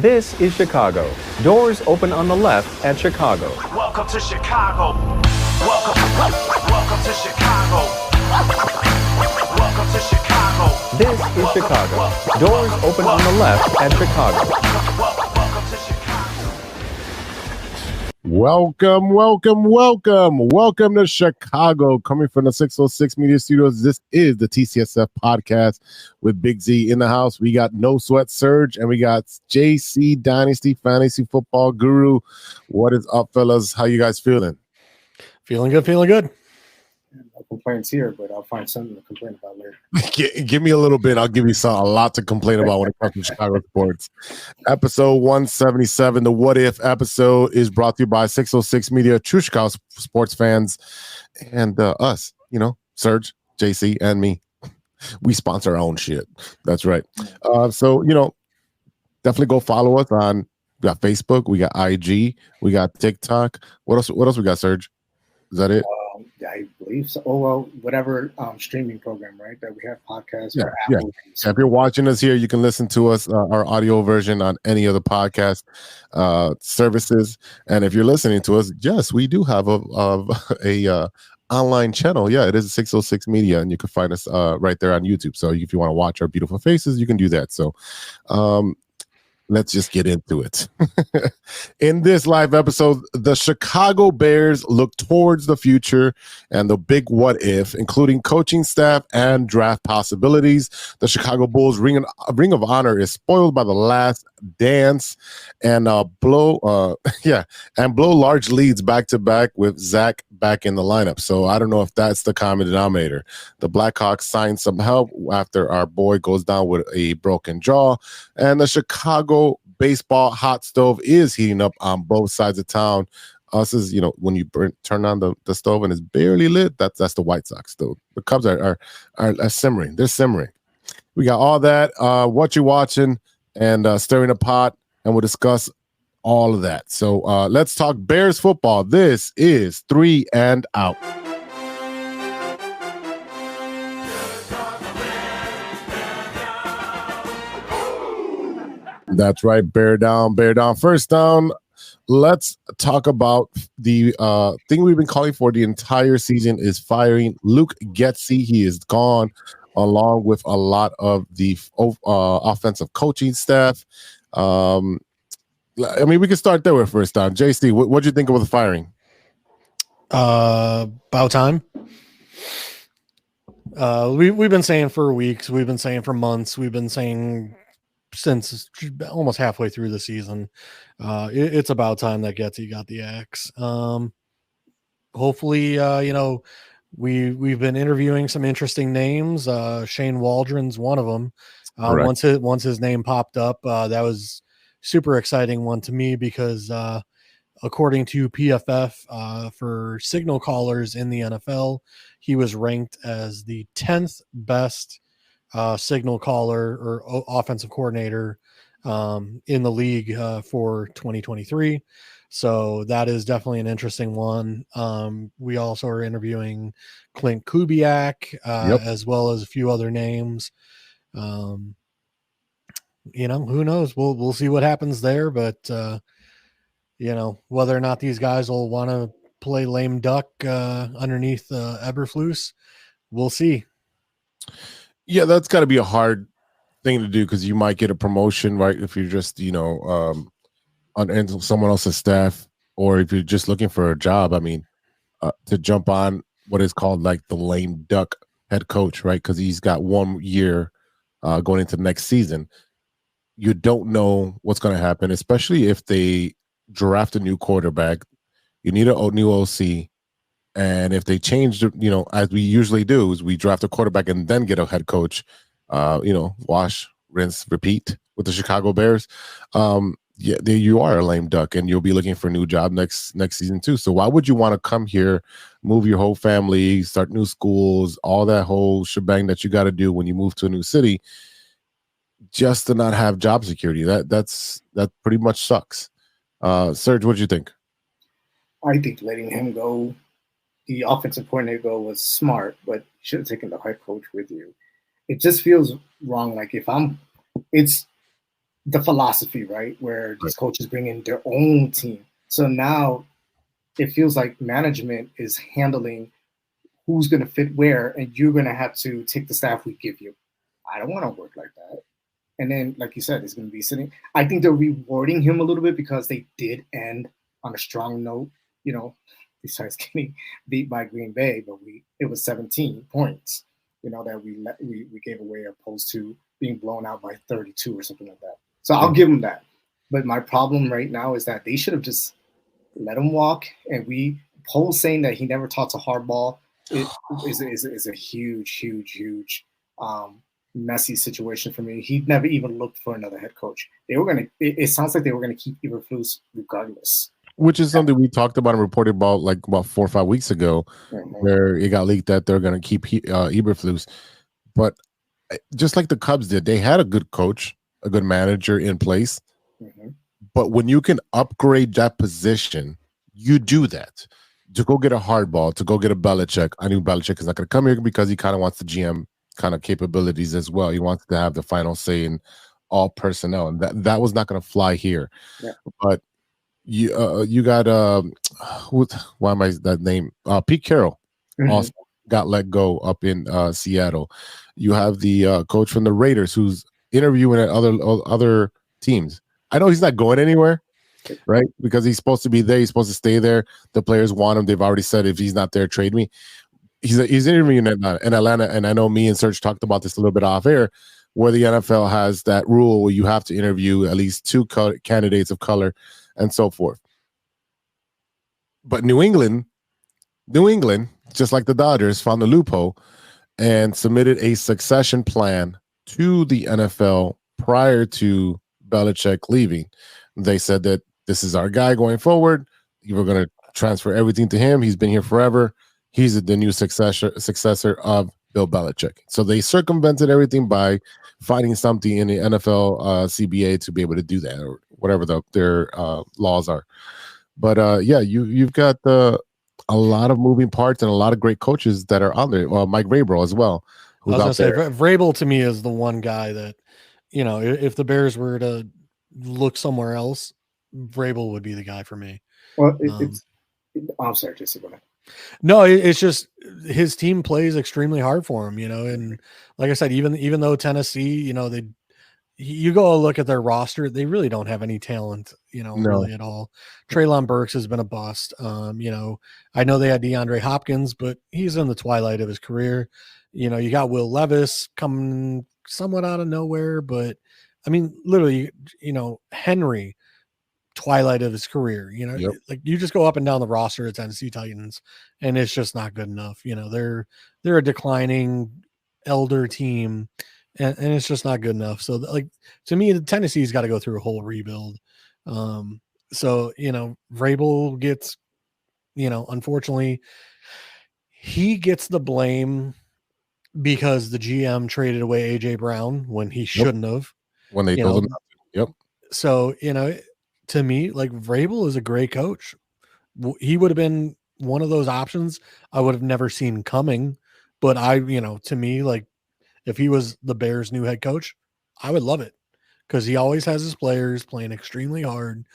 This is Chicago. Doors open on the left at Chicago. Welcome to Chicago. Welcome to Chicago. Welcome to Chicago. This is Chicago. Doors open on the left at Chicago. Welcome to Chicago. Welcome to Chicago. Coming from the 606 Media Studios, this is the TCSF podcast with Big Z in the house. We got No Sweat Serg, and we got JC Dynasty Fantasy Football Guru. What is up, fellas? How you guys feeling? Feeling good. No complaints here, but I'll find something to complain about later. Give me a little bit. I'll give you a lot to complain about when it comes to Chicago sports. Episode 177, the What If episode, is brought to you by 606 Media, true Chicago sports fans, and us, Serg, JC, and me. We sponsor our own shit. That's right. So, definitely go follow us on, we got Facebook, we got IG, we got TikTok. What else we got, Serg? Is that it? I believe so. Oh, well, whatever streaming program, right? That we have podcasts. Yeah, or Apple. So if you're watching us here, you can listen to us, our audio version, on any of the podcast services. And if you're listening to us, yes, we do have a online channel. Yeah, it is 606 Media, and you can find us right there on YouTube. So if you want to watch our beautiful faces, you can do that. So let's just get into it. In this live episode, the Chicago Bears look towards the future and the big what if, including coaching staff and draft possibilities. The Chicago Bulls Ring of Honor is spoiled by the last dance and blow large leads back to back with Zach back in the lineup. So I don't know if that's the common denominator. The Blackhawks signed some help after our boy goes down with a broken jaw, and the Chicago baseball hot stove is heating up on both sides of town. Us is, when you turn on the stove and it's barely lit, that's the WhiteSox stove. The Cubs are simmering. They're simmering. We got all that, what you're watching, and stirring a pot, and we'll discuss all of that. So let's talk Bears football. This is 3 and Out. That's right, bear down. First down, let's talk about the thing we've been calling for the entire season is firing Luke Getsy. He is gone, along with a lot of the offensive coaching staff. We can start there with first down. JC, what do you think about the firing? About time. We've been saying for weeks, we've been saying for months, we've been saying since almost halfway through the season. It's about time that Getsy got the axe. Hopefully, we've been interviewing some interesting names. Shane Waldron's one of them. Once his name popped up, that was super exciting one to me because according to PFF, for signal callers in the NFL, he was ranked as the 10th best signal caller or offensive coordinator in the league for 2023. So that is definitely an interesting one. We also are interviewing Clint Kubiak, as well as a few other names. Who knows? We'll see what happens there, but whether or not these guys will want to play lame duck underneath Eberflus, we'll see. Yeah, that's got to be a hard thing to do because you might get a promotion, right? If you're just, on someone else's staff, or if you're just looking for a job. To jump on what is called like the lame duck head coach, right? Because he's got 1 year going into next season. You don't know what's going to happen, especially if they draft a new quarterback. You need a new OC. And if they change, as we usually do, is we draft a quarterback and then get a head coach, wash, rinse, repeat with the Chicago Bears. There you are, a lame duck, and you'll be looking for a new job next season too. So why would you want to come here, move your whole family, start new schools, all that whole shebang that you got to do when you move to a new city, just to not have job security? That pretty much sucks. Serg, what do you think? I think letting him go, the offensive coordinator go, was smart, but you should have taken the head coach with you. It just feels wrong. Like the philosophy, right? Where these coaches bring in their own team. So now it feels like management is handling who's going to fit where, and you're going to have to take the staff we give you. I don't want to work like that. And then, like you said, it's going to be sitting. I think they're rewarding him a little bit because they did end on a strong note. You know, besides getting beat by Green Bay, but it was 17 points. You know that we gave away, opposed to being blown out by 32 or something like that. So I'll give them that. But my problem right now is that they should have just let him walk. And Paul saying that he never taught to hardball is a huge messy situation for me. He never even looked for another head coach. They were gonna. It sounds like they were gonna keep Eberflus regardless. Which is something we talked about and reported about like about 4 or 5 weeks ago, where it got leaked that they're going to keep Eberflus. But just like the Cubs did, they had a good coach, a good manager in place. But when you can upgrade that position, you do that. To go get a hardball, to go get a Belichick. I knew Belichick is not going to come here because he kind of wants the GM kind of capabilities as well. He wants to have the final say in all personnel, and that was not going to fly here. But you got why am I that name? Pete Carroll also got let go up in Seattle. You have the coach from the Raiders who's interviewing at other teams. I know he's not going anywhere, right? Because he's supposed to be there. He's supposed to stay there. The players want him. They've already said if he's not there, trade me. He's interviewing in Atlanta, and I know me and Serg talked about this a little bit off air, where the NFL has that rule where you have to interview at least 2 candidates of color and so forth. But New England, just like the Dodgers, found a loophole and submitted a succession plan to the NFL prior to Belichick leaving. They said that this is our guy going forward. We're going to transfer everything to him. He's been here forever. He's the new successor of Bill Belichick. So they circumvented everything by finding something in the NFL CBA to be able to do that, or whatever their laws are. But you've got a lot of moving parts and a lot of great coaches that are on there. Mike Vrabel as well. I was going to say, Vrabel to me is the one guy that, you know, if the Bears were to look somewhere else, Vrabel would be the guy for me. Well, I'm sorry, Jesse, go ahead. No, it's just his team plays extremely hard for him, you know, and like I said, even though Tennessee, you know, you go look at their roster, they really don't have any talent, you know, really at all. Treylon Burks has been a bust. You know, I know they had DeAndre Hopkins, but he's in the twilight of his career. You know, you got Will Levis coming somewhat out of nowhere, but I mean, literally, you know, Henry, twilight of his career, you know, like you just go up and down the roster at Tennessee Titans and it's just not good enough. You know, they're a declining elder team and it's just not good enough. So like, to me, Tennessee's got to go through a whole rebuild. So, you know, Vrabel gets, you know, unfortunately he gets the blame because the GM traded away AJ Brown when he shouldn't have, when they told him not to. So, you know, to me, like Vrabel is a great coach. He would have been one of those options I would have never seen coming. But to me, like if he was the Bears' new head coach, I would love it because he always has his players playing extremely hard.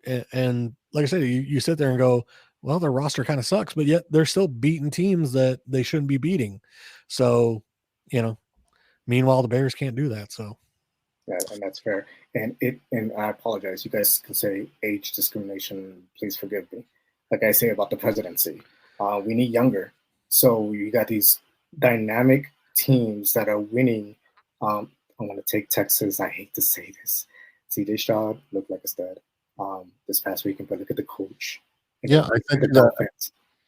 And like I said, you sit there and go, well, their roster kind of sucks, but yet they're still beating teams that they shouldn't be beating. So, you know, meanwhile, the Bears can't do that. So. Yeah, and that's fair. And I apologize. You guys can say age discrimination. Please forgive me. Like I say about the presidency, we need younger. So you got these dynamic teams that are winning. I'm going to take Texas. I hate to say this. C.J. Stroud looked like a stud this past weekend, but look at the coach. Yeah,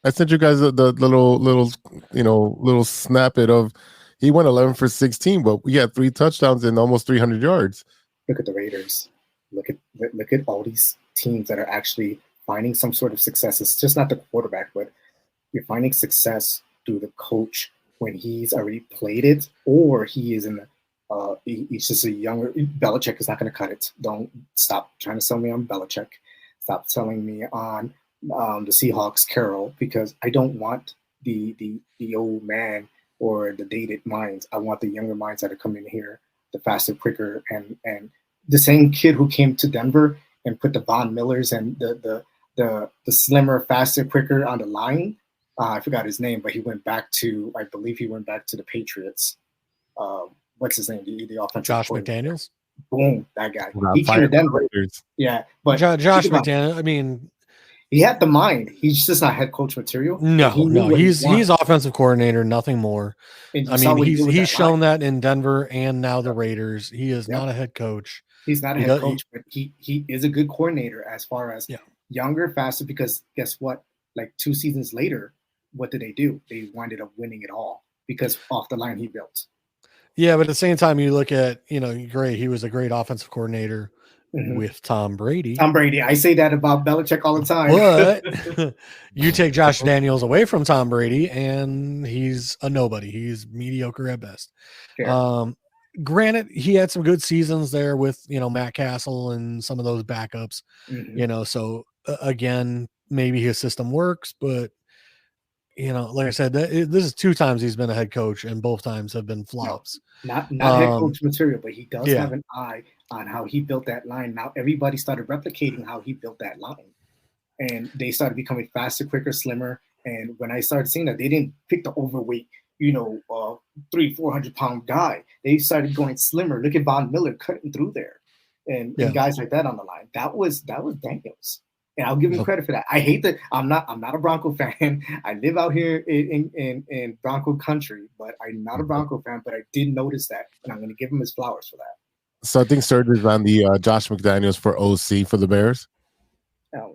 I sent you guys the little snippet of. He went 11 for 16, but we had 3 touchdowns and almost 300 yards. Look at the Raiders. Look at all these teams that are actually finding some sort of success. It's just not the quarterback, but you're finding success through the coach when he's already played it, or he is he's just a younger. Belichick is not going to cut it. Don't stop trying to sell me on Belichick. Stop selling me on the Seahawks, Carroll, because I don't want the old man or the dated minds. I want the younger minds that are coming here, the faster, quicker, and the same kid who came to Denver and put the Von Millers and the slimmer, faster, quicker on the line. I forgot his name, but he went back to, I believe he went back to the Patriots. What's his name? The offensive Josh coordinator. McDaniels. Boom, that guy. He came to Denver. Yeah, but Josh McDaniels. I mean, he had the mind. He's just not head coach material. No, he's offensive coordinator, nothing more. I mean, he's shown that in Denver and now the Raiders. He is not a head coach. He's not a head coach, but he is a good coordinator as far as younger, faster. Because guess what? Like 2 seasons later, what did they do? They winded up winning it all because off the line he built. Yeah, but at the same time, you look at, great. He was a great offensive coordinator with Tom Brady. I say that about Belichick all the time. But you take Josh Daniels away from Tom Brady, and he's a nobody. He's mediocre at best. Yeah. Granted, he had some good seasons there with, Matt Castle and some of those backups. So again, maybe his system works, but like I said, this is 2 times he's been a head coach, and both times have been flops. Not head coach material, but he does have an eye on how he built that line. Now everybody started replicating how he built that line, and they started becoming faster, quicker, slimmer. And when I started seeing that, they didn't pick the overweight, 300-400 pound guy. They started going slimmer. Look at Von Miller cutting through there, and guys like that on the line. That was Daniels. And I'll give him credit for that. I hate that I'm not a Bronco fan. I live out here in Bronco country, but I'm not a Bronco fan. But I did notice that, and I'm going to give him his flowers for that. So I think Serg is on the Josh McDaniels for OC for the Bears. I'm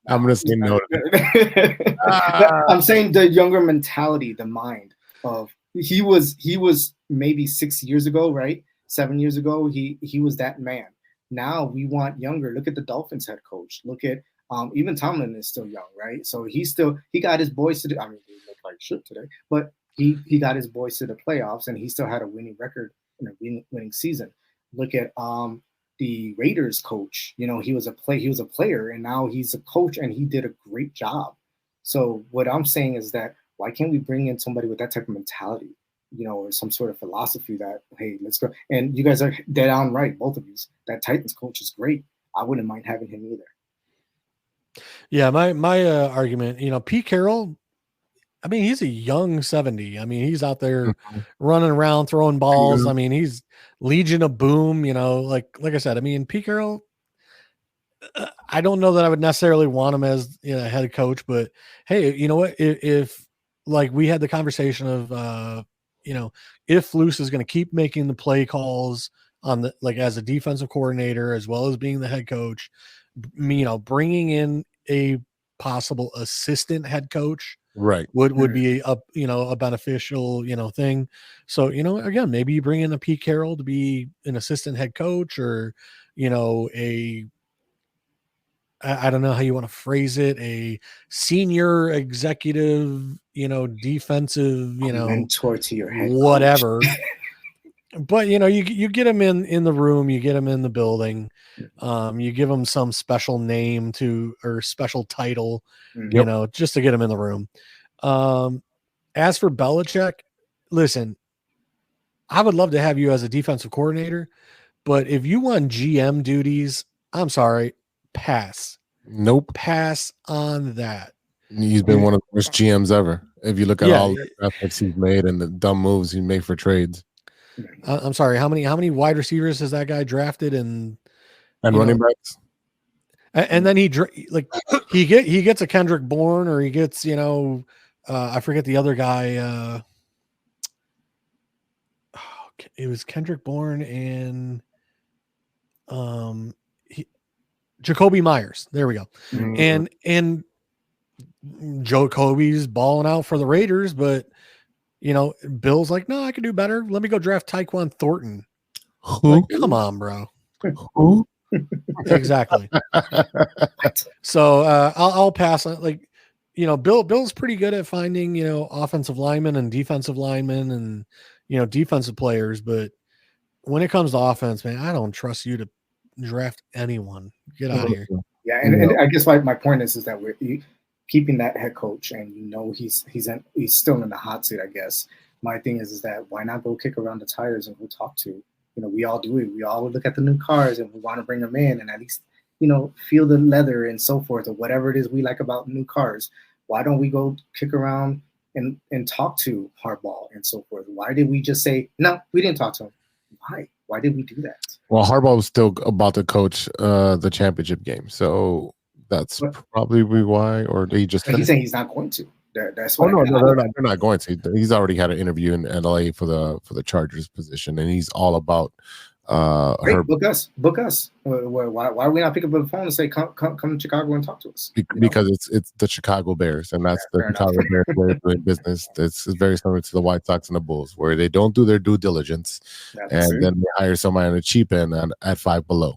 going to say no. I'm saying the younger mentality, the mind of he was maybe 6 years ago, right? 7 years ago, he was that man. Now we want younger. Look at the Dolphins head coach. Look at even Tomlin is still young, right? So he got his boys to the, I mean, he looked like shit today, but he got his boys to the playoffs, and he still had a winning record in a winning season. Look at the Raiders coach. He was a player, and now he's a coach, and he did a great job. So what I'm saying is that why can't we bring in somebody with that type of mentality? Or some sort of philosophy that, hey, let's go. And you guys are dead on right, both of you. That Titans coach is great. I wouldn't mind having him either. Yeah, my argument, Pete Carroll, I mean, he's a young 70. I mean, he's out there running around, throwing balls. I mean, he's Legion of Boom, like I said, I mean, Pete Carroll, I don't know that I would necessarily want him as head coach, but hey, you know what? If like we had the conversation of, if Flus is going to keep making the play calls on the, like as a defensive coordinator, as well as being the head coach, bringing in a possible assistant head coach, right, would be a beneficial, thing. So, again, maybe you bring in a Pete Carroll to be an assistant head coach, or, I don't know how you want to phrase it, a senior executive, defensive, mentor to your head whatever. But you get them in the room, you get them in the building, you give them some special name or special title, just to get them in the room. As for Belichick, listen, I would love to have you as a defensive coordinator, but if you want GM duties, I'm sorry. Pass. Nope. Pass on that. He's been one of the worst GMs ever. If you look at all the efforts he's made and the dumb moves he made for trades. I'm sorry. How many wide receivers has that guy drafted and running backs? And then he gets a Kendrick Bourne, or he gets I forget the other guy. It was Kendrick Bourne and Jacoby Myers. There we go. Mm-hmm. And Jacoby's balling out for the Raiders, but Bill's like, no, I can do better. Let me go draft Tyquan Thornton. Like, come on, bro. Who? Exactly. So I'll pass on. Like, Bill's pretty good at finding offensive linemen and defensive linemen and defensive players, but when it comes to offense, man, I don't trust you to draft anyone. Get out of here. Yeah, and I guess my point is that we're keeping that head coach, and he's still in the hot seat. I guess my thing is that why not go kick around the tires and go talk to we all do it. We all look at the new cars and we want to bring them in and at least, feel the leather and so forth, or whatever it is we like about new cars. Why don't we go kick around and talk to Harbaugh and so forth? Why did we just say, no, we didn't talk to him? Why? Why did we do that? Well, Harbaugh was still about to coach the championship game, so that's probably why, or they just. He's saying he's not going to. That's oh what. No, they're not going to. He's already had an interview in LA for the Chargers position, and he's all about. Great, book us. Why are we not picking up the phone and say come to Chicago and talk to us? Because it's the Chicago Bears, and that's the Chicago Bears way of doing business. It's very similar to the White Sox and the Bulls, where they don't do their due diligence, and then they hire somebody on the cheap end at Five Below.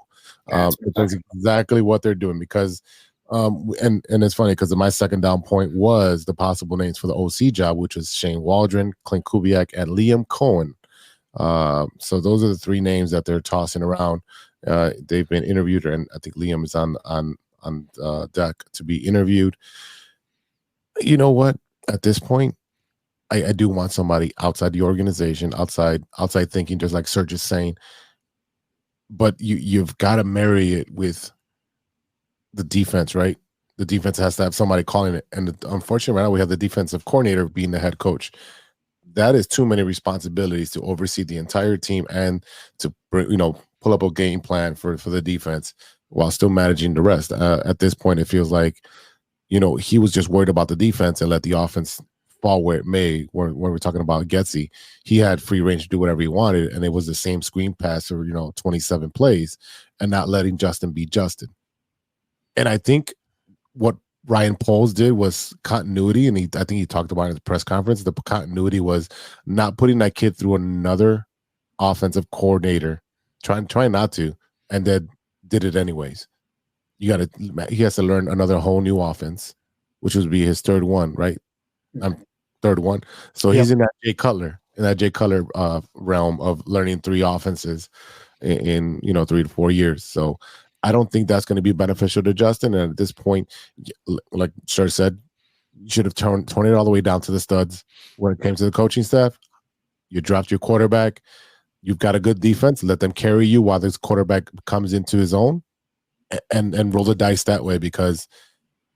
That's exactly what they're doing because. And it's funny because my second down point was the possible names for the OC job, which was Shane Waldron, Clint Kubiak, and Liam Cohen. So those are the three names that they're tossing around. They've been interviewed, and I think Liam is on deck to be interviewed. You know what? At this point, I do want somebody outside the organization, outside thinking, just like Serg is saying. But you've got to marry it with the defense, right? The defense has to have somebody calling it. And unfortunately, right now we have the defensive coordinator being the head coach. That is too many responsibilities to oversee the entire team and to, pull up a game plan for the defense while still managing the rest. At this point, it feels like, he was just worried about the defense and let the offense fall where it may. When we're talking about Getsy, he had free range to do whatever he wanted, and it was the same screen pass for 27 plays, and not letting Justin be Justin. And I think what Ryan Poles did was continuity, and I think he talked about it at the press conference. The continuity was not putting that kid through another offensive coordinator, trying not to, and then did it anyways. He has to learn another whole new offense, which would be his third one, right? Third one. So he's in that Jay Cutler realm of learning three offenses in 3 to 4 years. So I don't think that's going to be beneficial to Justin. And at this point, like Serg said, you should have torn it all the way down to the studs. When it came to the coaching staff, you draft your quarterback. You've got a good defense. Let them carry you while this quarterback comes into his own, and roll the dice that way, because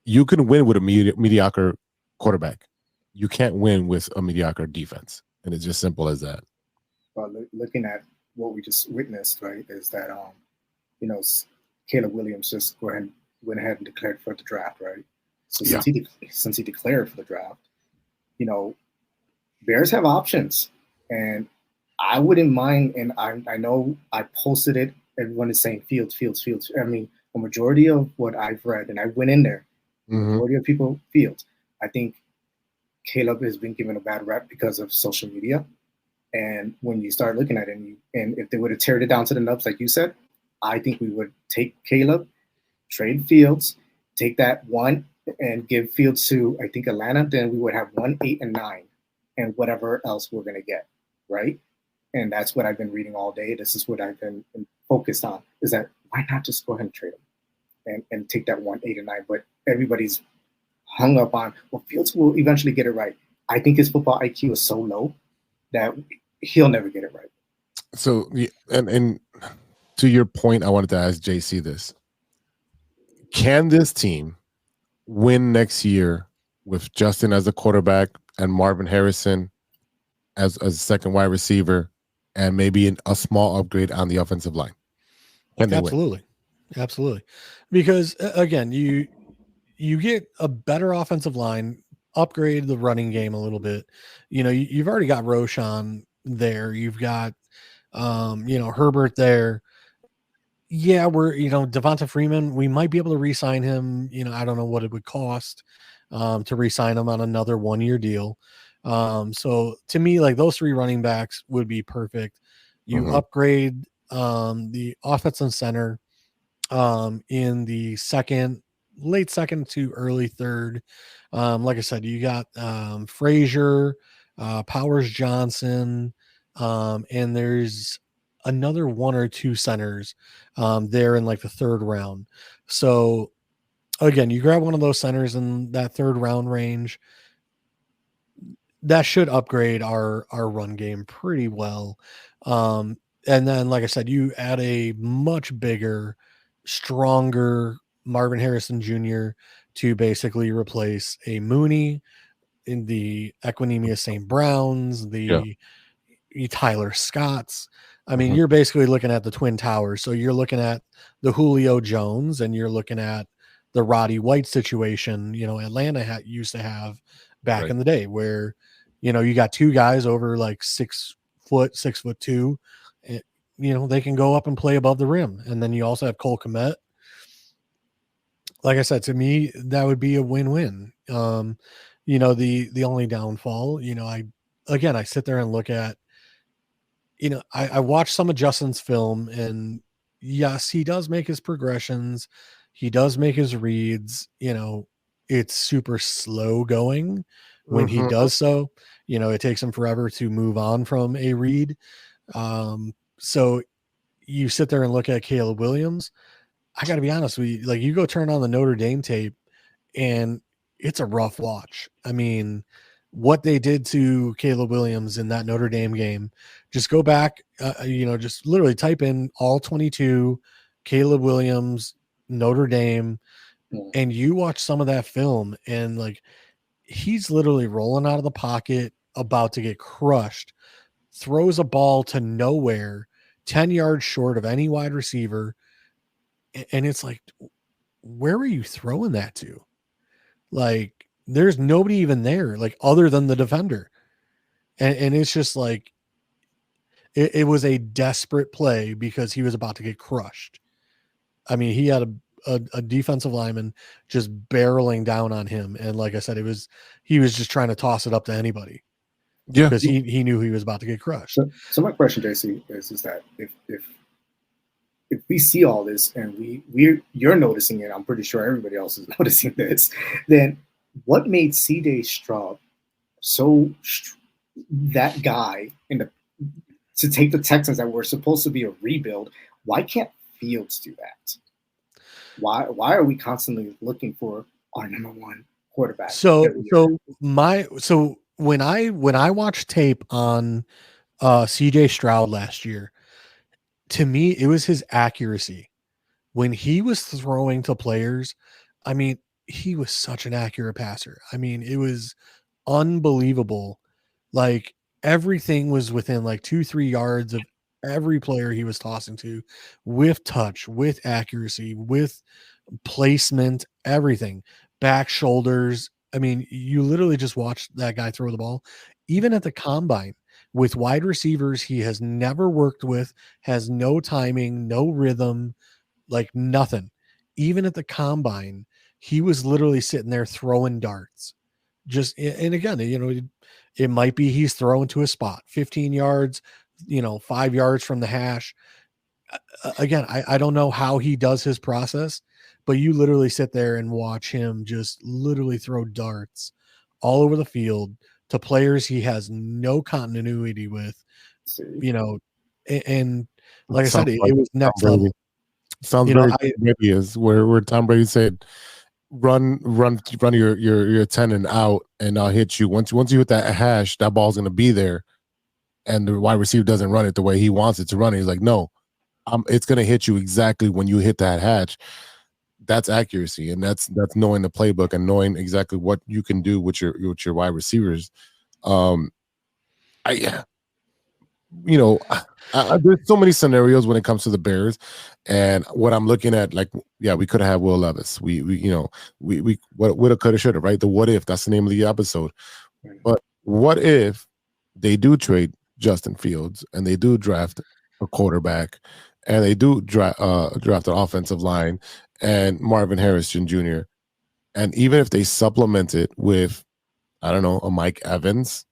you can win with a mediocre quarterback. You can't win with a mediocre defense. And it's just simple as that. Well, looking at what we just witnessed, right, is that, Caleb Williams just went ahead and declared for the draft, right? So since he declared for the draft, Bears have options, and I wouldn't mind. And I know I posted it. Everyone is saying Fields. I mean, a majority of what I've read, and I went in there, majority of people Fields. I think Caleb has been given a bad rep because of social media, and when you start looking at it, and if they would have teared it down to the nubs, like you said, I think we would take Caleb, trade Fields, take that one, and give Fields to, I think, Atlanta. Then we would have 1, 8, and 9, and whatever else we're going to get, right? And that's what I've been reading all day. This is what I've been focused on, is that why not just go ahead and trade him and take that 1, 8, and 9? But everybody's hung up on, well, Fields will eventually get it right. I think his football IQ is so low that he'll never get it right. So, and to your point, I wanted to ask JC this. Can this team win next year with Justin as a quarterback and Marvin Harrison as a second wide receiver and maybe a small upgrade on the offensive line? Can they win? Absolutely. Because, again, you get a better offensive line, upgrade the running game a little bit. You've already got Roshan there. You've got, Herbert there. Yeah, we're, Devonta Freeman, we might be able to re-sign him. I don't know what it would cost to re-sign him on another 1-year deal. So to me, like, those three running backs would be perfect. You upgrade the offensive center in the late second to early third. Like I said, you got Frazier, Powers Johnson, and there's another 1 or 2 centers there in like the third round. So again, you grab one of those centers in that third round range, that should upgrade our run game pretty well. And then, like I said, you add a much bigger, stronger Marvin Harrison Jr. to basically replace a Mooney in the Equinemius St. Browns, the Tyler Scotts. I mean, you're basically looking at the Twin Towers. So you're looking at the Julio Jones and you're looking at the Roddy White situation, Atlanta used to have back in the day where, you got two guys over like 6 foot, 6'2", they can go up and play above the rim. And then you also have Cole Kmet. Like I said, to me, that would be a win-win. The only downfall, I sit there and look at, I watched some of Justin's film, and yes, he does make his progressions. He does make his reads. It's super slow going when he does so. It takes him forever to move on from a read. So you sit there and look at Caleb Williams. I got to be honest with you. Like, you go turn on the Notre Dame tape, and it's a rough watch. I mean, what they did to Caleb Williams in that Notre Dame game, just go back, just literally type in all 22 Caleb Williams, Notre Dame, and you watch some of that film, and like, he's literally rolling out of the pocket, about to get crushed, throws a ball to nowhere, 10 yards short of any wide receiver. And it's like, where are you throwing that to? Like, there's nobody even there, like, other than the defender. And it's just like, it was a desperate play because he was about to get crushed. I mean, he had a defensive lineman just barreling down on him. And like I said, he was just trying to toss it up to anybody. Yeah. Because he knew he was about to get crushed. So my question, JC, is that if we see all this and you're noticing it, I'm pretty sure everybody else is noticing this, then what made CJ Stroud that guy to take the Texans that were supposed to be a rebuild? Why can't Fields do that? Why are we constantly looking for our number one quarterback? So when I watched tape on CJ Stroud last year, to me, it was his accuracy. When he was throwing to players, I mean, he was such an accurate passer. I mean, it was unbelievable. Like, everything was within like 2-3 yards of every player he was tossing to, with touch, with accuracy, with placement, everything, back shoulders. I mean, you literally just watched that guy throw the ball. Even at the combine, with wide receivers he has never worked with, has no timing, no rhythm, like nothing. Even at the combine, he was literally sitting there throwing darts. And again, it might be he's throwing to a spot, 15 yards, 5 yards from the hash. Again, I don't know how he does his process, but you literally sit there and watch him just literally throw darts all over the field to players he has no continuity with, and like I said, it was next level. Sounds very maybe is where Tom Brady said, run your tendon out and I'll hit you. Once you hit that hash, that ball's gonna be there, and the wide receiver doesn't run it the way he wants it to run it. He's like, no, it's gonna hit you exactly when you hit that hatch. That's accuracy, and that's knowing the playbook and knowing exactly what you can do with your wide receivers. There's so many scenarios when it comes to the Bears, and what I'm looking at, like, we could have had Will Levis. We woulda, coulda, shoulda, right? The what if, that's the name of the episode. But what if they do trade Justin Fields and they do draft a quarterback and they do draft an offensive line and Marvin Harrison Jr., and even if they supplement it with, I don't know, a Mike Evans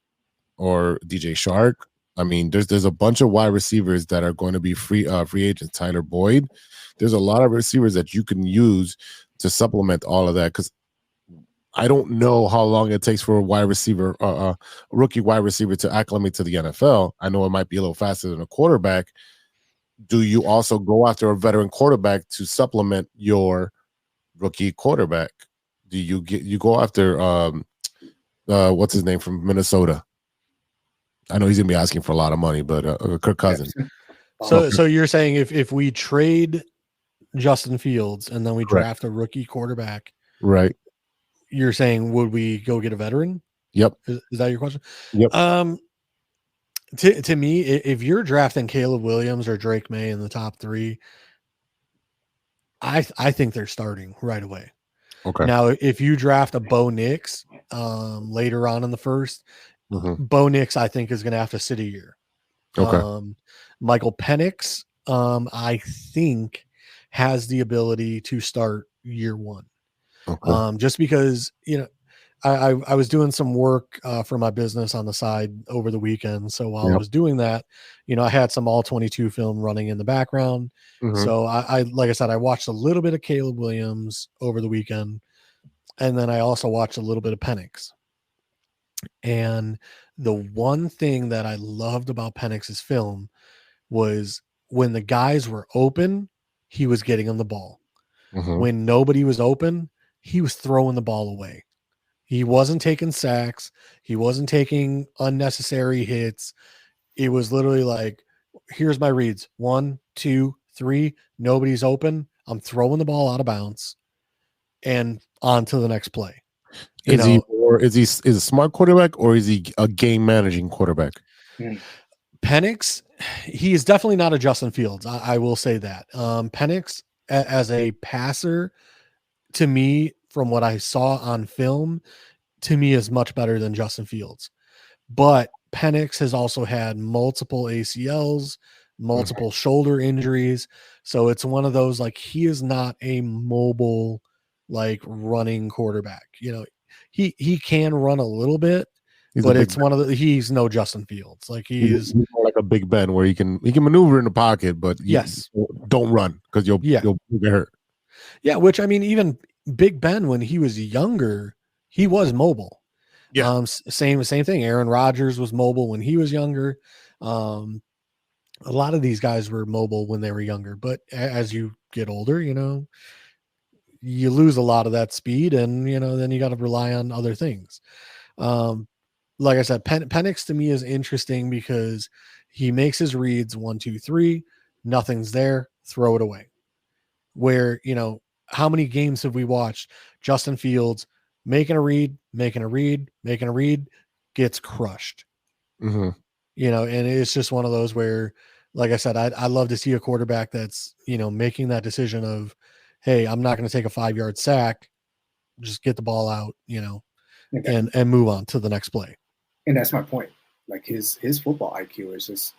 or DJ Shark, I mean, there's a bunch of wide receivers that are going to be free agents. Tyler Boyd, there's a lot of receivers that you can use to supplement all of that, because I don't know how long it takes for a wide receiver, a rookie wide receiver, to acclimate to the NFL. I know it might be a little faster than a quarterback. Do you also go after a veteran quarterback to supplement your rookie quarterback? Do you go after what's his name from Minnesota? I know he's gonna be asking for a lot of money, but Kirk Cousins. So you're saying if we trade Justin Fields and then we Correct. draft a rookie quarterback, Right. you're saying would we go get a veteran? Yep. Is that your question? Yep. To me, if you're drafting Caleb Williams or Drake May in the top 3, I think they're starting right away. Okay. Now, if you draft a Bo Nix later on in the first, Bo Nix I think is going to have to sit a year. Okay. Michael Penix, I think, has the ability to start year 1. Okay. Just because, I was doing some work for my business on the side over the weekend. So while I was doing that, I had some all 22 film running in the background. So I like I said, I watched a little bit of Caleb Williams over the weekend. And then I also watched a little bit of Penix. And the one thing that I loved about Penix's film was when the guys were open, he was getting them the ball. When nobody was open, he was throwing the ball away. He wasn't taking sacks. He wasn't taking unnecessary hits. It was literally like, here's my reads. 1, 2, 3. Nobody's open. I'm throwing the ball out of bounds and on to the next play. Is he a smart quarterback or is he a game managing quarterback? Penix, he is definitely not a Justin Fields. I will say that. Penix as a passer, to me, from what I saw on film, to me is much better than Justin Fields. But Penix has also had multiple ACLs, multiple shoulder injuries. So it's one of those, like, he is not a mobile, like, running quarterback. He can run a little bit, but it's he's no Justin Fields. Like, he's more like a Big Ben where he can maneuver in the pocket, but don't run because you'll get hurt. Yeah, which, I mean, even Big Ben, when he was younger, he was mobile. Yeah. Same thing. Aaron Rodgers was mobile when he was younger. A lot of these guys were mobile when they were younger, but as you get older, you lose a lot of that speed, and then you got to rely on other things. Like I said, Penix to me is interesting because he makes his reads 1, 2, 3, nothing's there, throw it away. Where, how many games have we watched Justin Fields making a read, gets crushed? And it's just one of those where, like I said, I love to see a quarterback that's, making that decision of, hey, I'm not going to take a 5-yard sack, just get the ball out, and move on to the next play. And that's my point. Like, his football IQ is just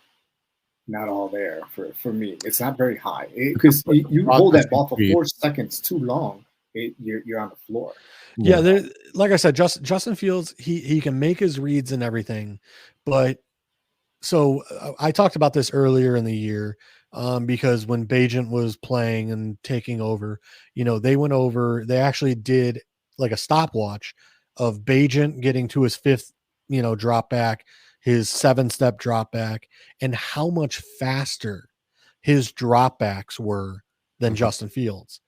not all there for me. It's not very high because you hold that ball for 4 seconds too long, you're on the floor. Yeah, like I said, Justin Fields, he can make his reads and everything, but so I talked about this earlier in the year because when Bajent was playing and taking over, they actually did like a stopwatch of Bajent getting to his 5th, drop back, his 7-step drop back, and how much faster his dropbacks were than Justin Fields.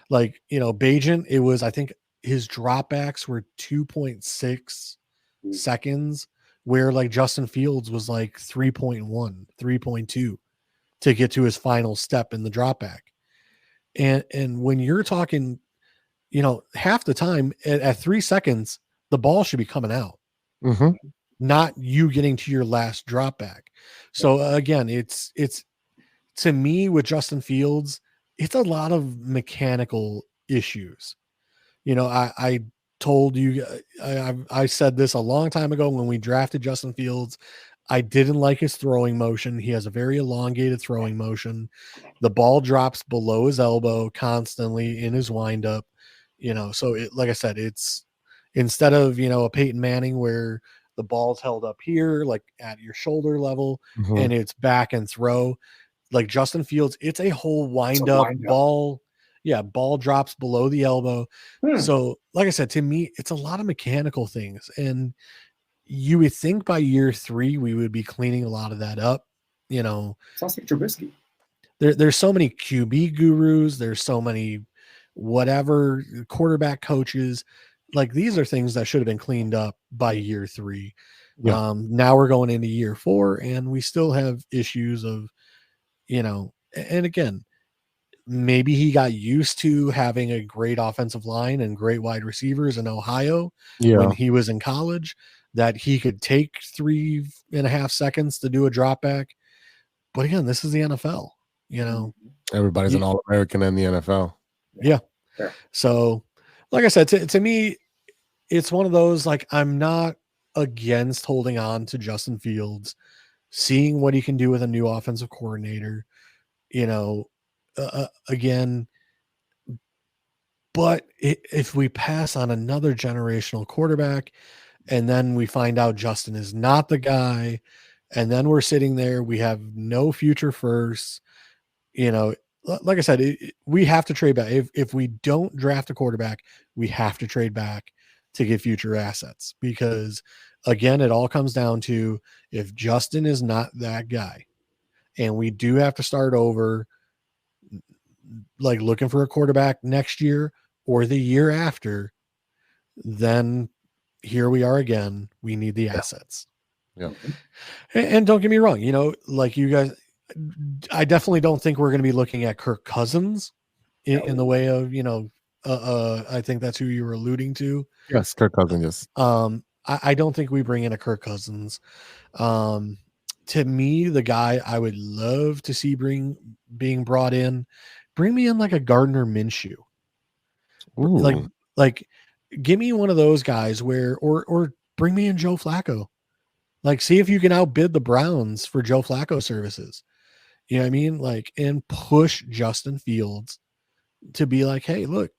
Like, Bajent, it was, I think his dropbacks were 2.6 seconds, where like Justin Fields was like 3.1, 3.2 to get to his final step in the dropback. And when you're talking, half the time at 3 seconds, the ball should be coming out. Not you getting to your last drop back. So again, it's to me with Justin Fields, it's a lot of mechanical issues. I told you, I said this a long time ago when we drafted Justin Fields. I didn't like his throwing motion. He has a very elongated throwing motion. The ball drops below his elbow constantly in his windup. So like I said, it's instead of, a Peyton Manning where the ball's held up here, like at your shoulder level, and it's back and throw. Like Justin Fields, it's a whole wind up ball. Yeah, ball drops below the elbow. So, like I said, to me, it's a lot of mechanical things. And you would think by year 3, we would be cleaning a lot of that up. Sounds like Trubisky. There's so many QB gurus. There's so many whatever quarterback coaches. Like, these are things that should have been cleaned up by year 3. Now we're going into year 4, and we still have issues of, And again, maybe he got used to having a great offensive line and great wide receivers in Ohio when he was in college, that he could take 3.5 seconds to do a drop back. But again, this is the NFL, Everybody's an All-American in the NFL. Yeah. So, like I said, to me, it's one of those, like, I'm not against holding on to Justin Fields, seeing what he can do with a new offensive coordinator, again. But if we pass on another generational quarterback and then we find out Justin is not the guy, and then we're sitting there, we have no future first, like I said, we have to trade back. If we don't draft a quarterback, we have to trade back to get future assets, because again, it all comes down to, if Justin is not that guy and we do have to start over, like looking for a quarterback next year or the year after, then here we are again. We need the assets. Yeah. And don't get me wrong, like you guys, I definitely don't think we're going to be looking at Kirk Cousins in the way of, I think that's who you were alluding to. Yes, Kirk Cousins. Yes. I don't think we bring in a Kirk Cousins. To me, the guy I would love to see being brought in, bring me in like a Gardner Minshew. Ooh. Like give me one of those guys or bring me in Joe Flacco. Like, see if you can outbid the Browns for Joe Flacco services. You know what I mean? Like, and push Justin Fields to be like, hey, look,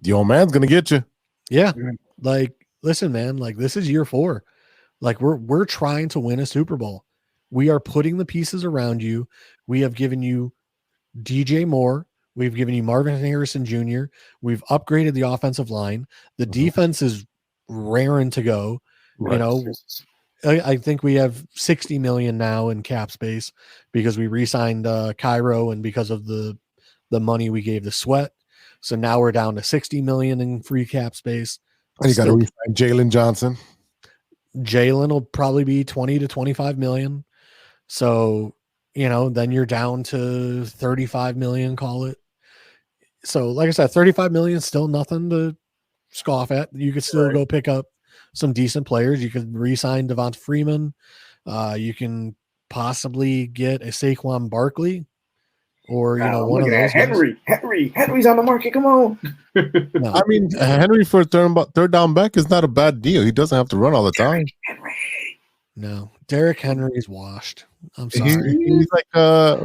the old man's gonna get you. Yeah. Like, listen, man, like, this is year 4. Like, we're trying to win a Super Bowl. We are putting the pieces around you. We have given you DJ Moore. We've given you Marvin Harrison Jr. We've upgraded the offensive line. The defense is raring to go. Right. I think we have $60 million now in cap space because we re-signed Cairo, and because of the money we gave the Sweat. So now we're down to $60 million in free cap space. And you got to re-sign Jalen Johnson. Jalen will probably be 20 to 25 million. So, then you're down to 35 million, call it. So, like I said, 35 million is still nothing to scoff at. You could still go pick up some decent players. You could re-sign Devonta Freeman. You can possibly get a Saquon Barkley, or one of those. Henry's on the market. Come on. No. I mean, Henry for third down back is not a bad deal. He doesn't have to run all the time. No, Derrick Henry's washed. I'm sorry. He's like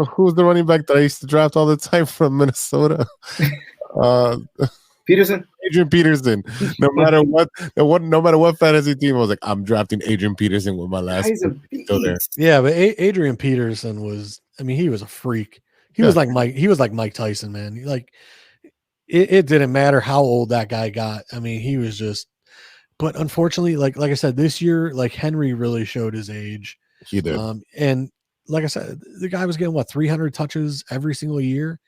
who's the running back that I used to draft all the time from Minnesota? Peterson. Adrian Peterson. No matter what fantasy team, I was like, I'm drafting Adrian Peterson with my last. There. Yeah, but Adrian Peterson was. I mean, he was a freak. He was like Mike. He was like Mike Tyson, man. Like it didn't matter how old that guy got. I mean, he was just. But unfortunately, like I said, this year, like Henry really showed his age. He did. And like I said, the guy was getting 300 touches every single year.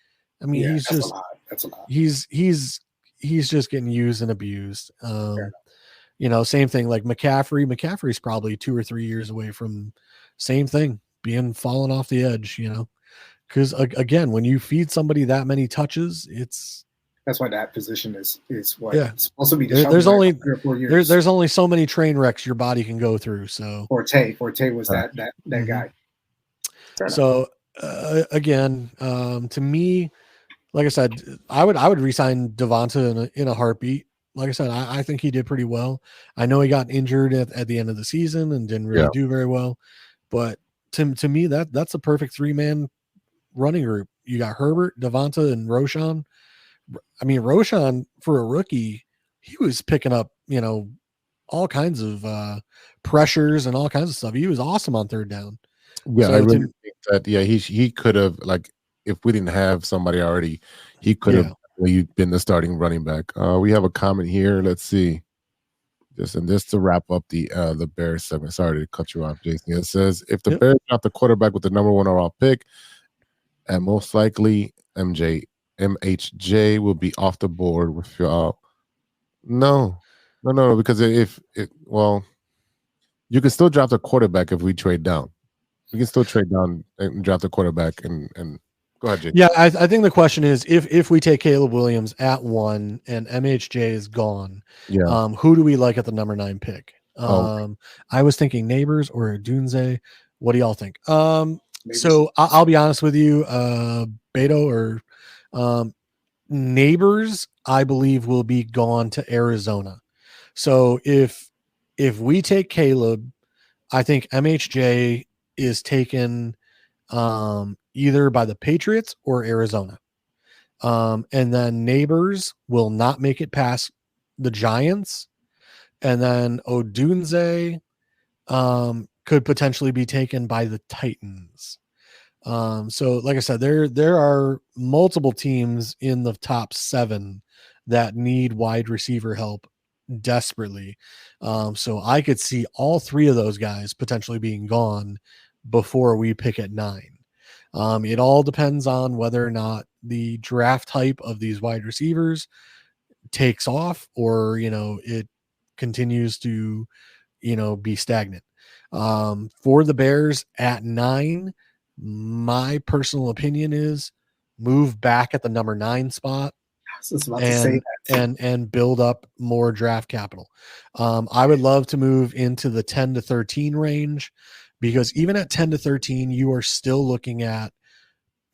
I mean, he's just. That's a lot. He's just getting used and abused. Same thing like McCaffrey. McCaffrey's probably 2 or 3 years away from same thing, being fallen off the edge, because again, when you feed somebody that many touches, that's why that position is what it's supposed to be. There's only 3 or 4 years. There's only so many train wrecks your body can go through. So Forte was that guy. So again, to me, like I said, I would re-sign Devonta in a heartbeat. Like I said, I think he did pretty well. I know he got injured at the end of the season and didn't really do very well, but to me that's a perfect 3-man running group. You got Herbert, Devonta, and Roshan. I mean, Roshan, for a rookie, he was picking up, all kinds of pressures and all kinds of stuff. He was awesome on third down. Yeah, so I really think that. Yeah, he could have, like, if we didn't have somebody already, he could have been the starting running back. We have a comment here. Let's see. Just to wrap up the Bears segment. Sorry to cut you off, Jason. It says, if the Bears draft the quarterback with the number 1 overall pick, and most likely MHJ will be off the board with y'all. No, because you can still draft a quarterback if we trade down. We can still trade down and draft a quarterback and go ahead, Jake. Yeah, I think the question is if we take Caleb Williams at 1 and MHJ is gone, Yeah. who do we like at the number 9 pick? Oh. I was thinking Neighbors or Dunze. What do y'all think? Maybe So I'll be honest with you, Beto or Neighbors, I believe will be gone to Arizona. So if we take Caleb, I think MHJ is taken either by the Patriots or Arizona. And then Neighbors will not make it past the Giants. And then Odunze could potentially be taken by the Titans. So like I said, there are multiple teams in the top 7 that need wide receiver help desperately. So I could see all 3 of those guys potentially being gone before we pick at 9. It all depends on whether or not the draft hype of these wide receivers takes off or, it continues to, be stagnant. For the Bears at 9, my personal opinion is move back at the number 9 spot I was just about to say that. and build up more draft capital. I would love to move into the 10 to 13 range because even at 10 to 13, you are still looking at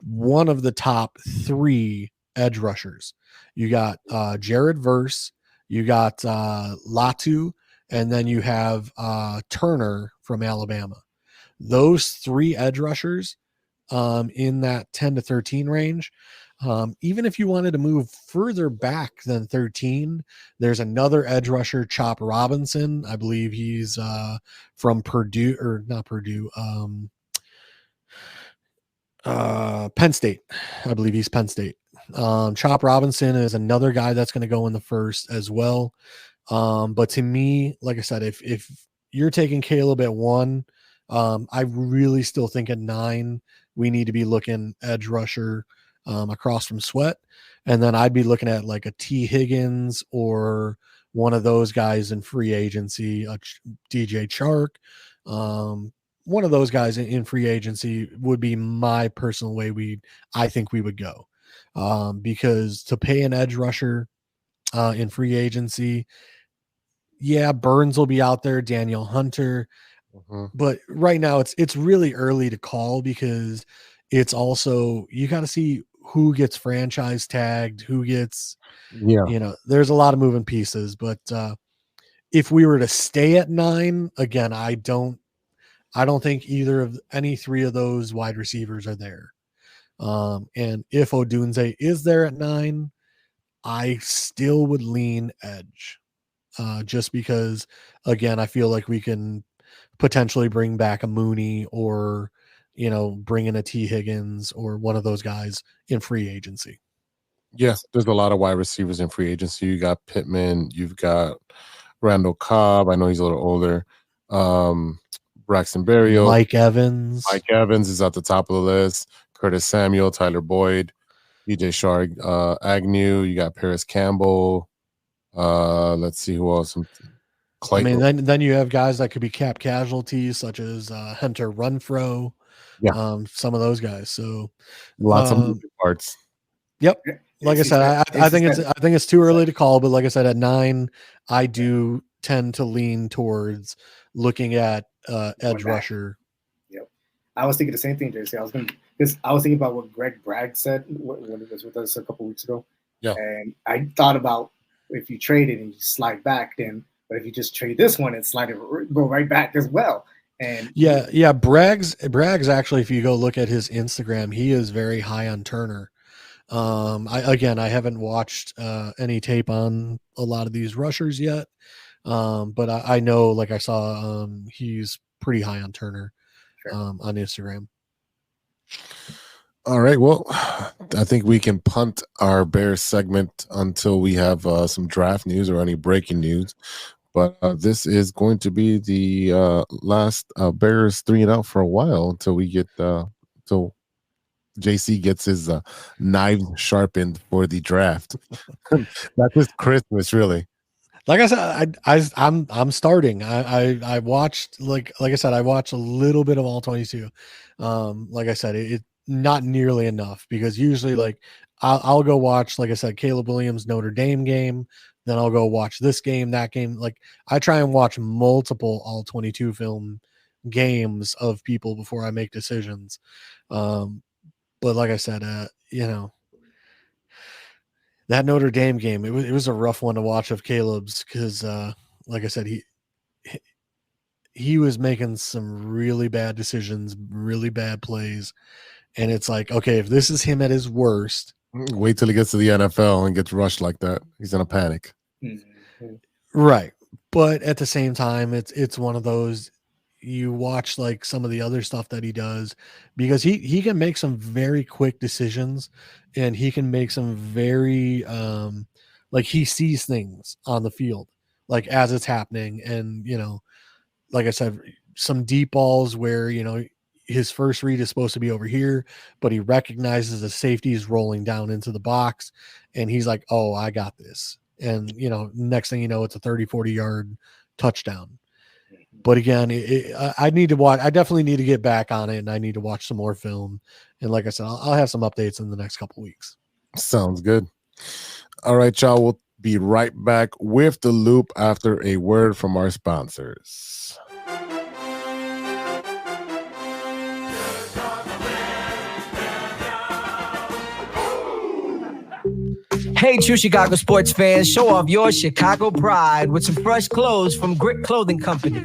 one of the top 3 edge rushers. You got Jared Verse, you got Latu, and then you have Turner from Alabama. Those 3 edge rushers in that 10 to 13 range. Even if you wanted to move further back than 13, there's another edge rusher, Chop Robinson. I believe he's from Purdue, or not Purdue, Penn State. I believe he's Penn State. Chop Robinson is another guy that's going to go in the first as well. But to me, like I said, if you're taking Caleb at 1, I really still think at 9 we need to be looking edge rusher across from Sweat, and then I'd be looking at like a T Higgins or one of those guys in free agency, DJ Chark. One of those guys in free agency would be my personal way I think we would go, because to pay an edge rusher in free agency, yeah, Burns will be out there, Daniel Hunter, but right now it's really early to call because it's also, you got to see who gets franchise tagged, who gets, there's a lot of moving pieces, but if we were to stay at 9 again, I don't think either of any 3 of those wide receivers are there. And if Odunze is there at 9, I still would lean edge, just because, again, I feel like we can potentially bring back a Mooney or, bring in a T Higgins or one of those guys in free agency. Yes, there's a lot of wide receivers in free agency. You got Pittman, you've got Randall Cobb. I know he's a little older. Braxton Berrios, Mike Evans. Mike Evans is at the top of the list. Curtis Samuel, Tyler Boyd, DJ Shark, Agnew. You got Paris Campbell. Let's see who else. Clayton. I mean, then you have guys that could be cap casualties, such as Hunter Renfro. Yeah, some of those guys. So lots of moving parts. Yep. Like I said, I think it's too early to call, but like I said, at 9, I do tend to lean towards looking at edge rusher. Yep. I was thinking the same thing, JC. I was thinking about what Greg Bragg said when he was with us a couple weeks ago. Yeah. And I thought about if you trade it and you slide back, then, but if you just trade this one and slide it, go right back as well. And yeah, Bragg's actually, if you go look at his Instagram, he is very high on Turner. I haven't watched any tape on a lot of these rushers yet, but I know, like I saw, he's pretty high on Turner on Instagram. All right, well, I think we can punt our Bears segment until we have some draft news or any breaking news. But this is going to be the last Bears 3 and out for a while until we get till JC gets his knives sharpened for the draft. That's just Christmas, really. Like I said, I'm starting. I watched like I said, I watched a little bit of all 22. Like I said, it not nearly enough because usually like I'll go watch, like I said, Caleb Williams Notre Dame game, then I'll go watch this game, that game. Like I try and watch multiple all 22 film games of people before I make decisions. But like I said, that Notre Dame game, it was a rough one to watch of Caleb's because, like I said, he was making some really bad decisions, really bad plays, and it's like, okay, if this is him at his worst, Wait till he gets to the NFL and gets rushed like that. He's in a panic. right? But at the same time, it's one of those. You watch like some of the other stuff that he does because he can make some very quick decisions and he can make some very like he sees things on the field like as it's happening. And like I said, some deep balls where his first read is supposed to be over here, but he recognizes the safety is rolling down into the box and he's like, oh, I got this. And next thing you know, it's a 30-40 yard touchdown. But again, I need to watch. I definitely need to get back on it, and I need to watch some more film. And like I said, I'll have some updates in the next couple weeks. Sounds good. All right, y'all. We'll be right back with the loop after a word from our sponsors. Hey, true Chicago sports fans, show off your Chicago pride with some fresh clothes from Grit Clothing Company.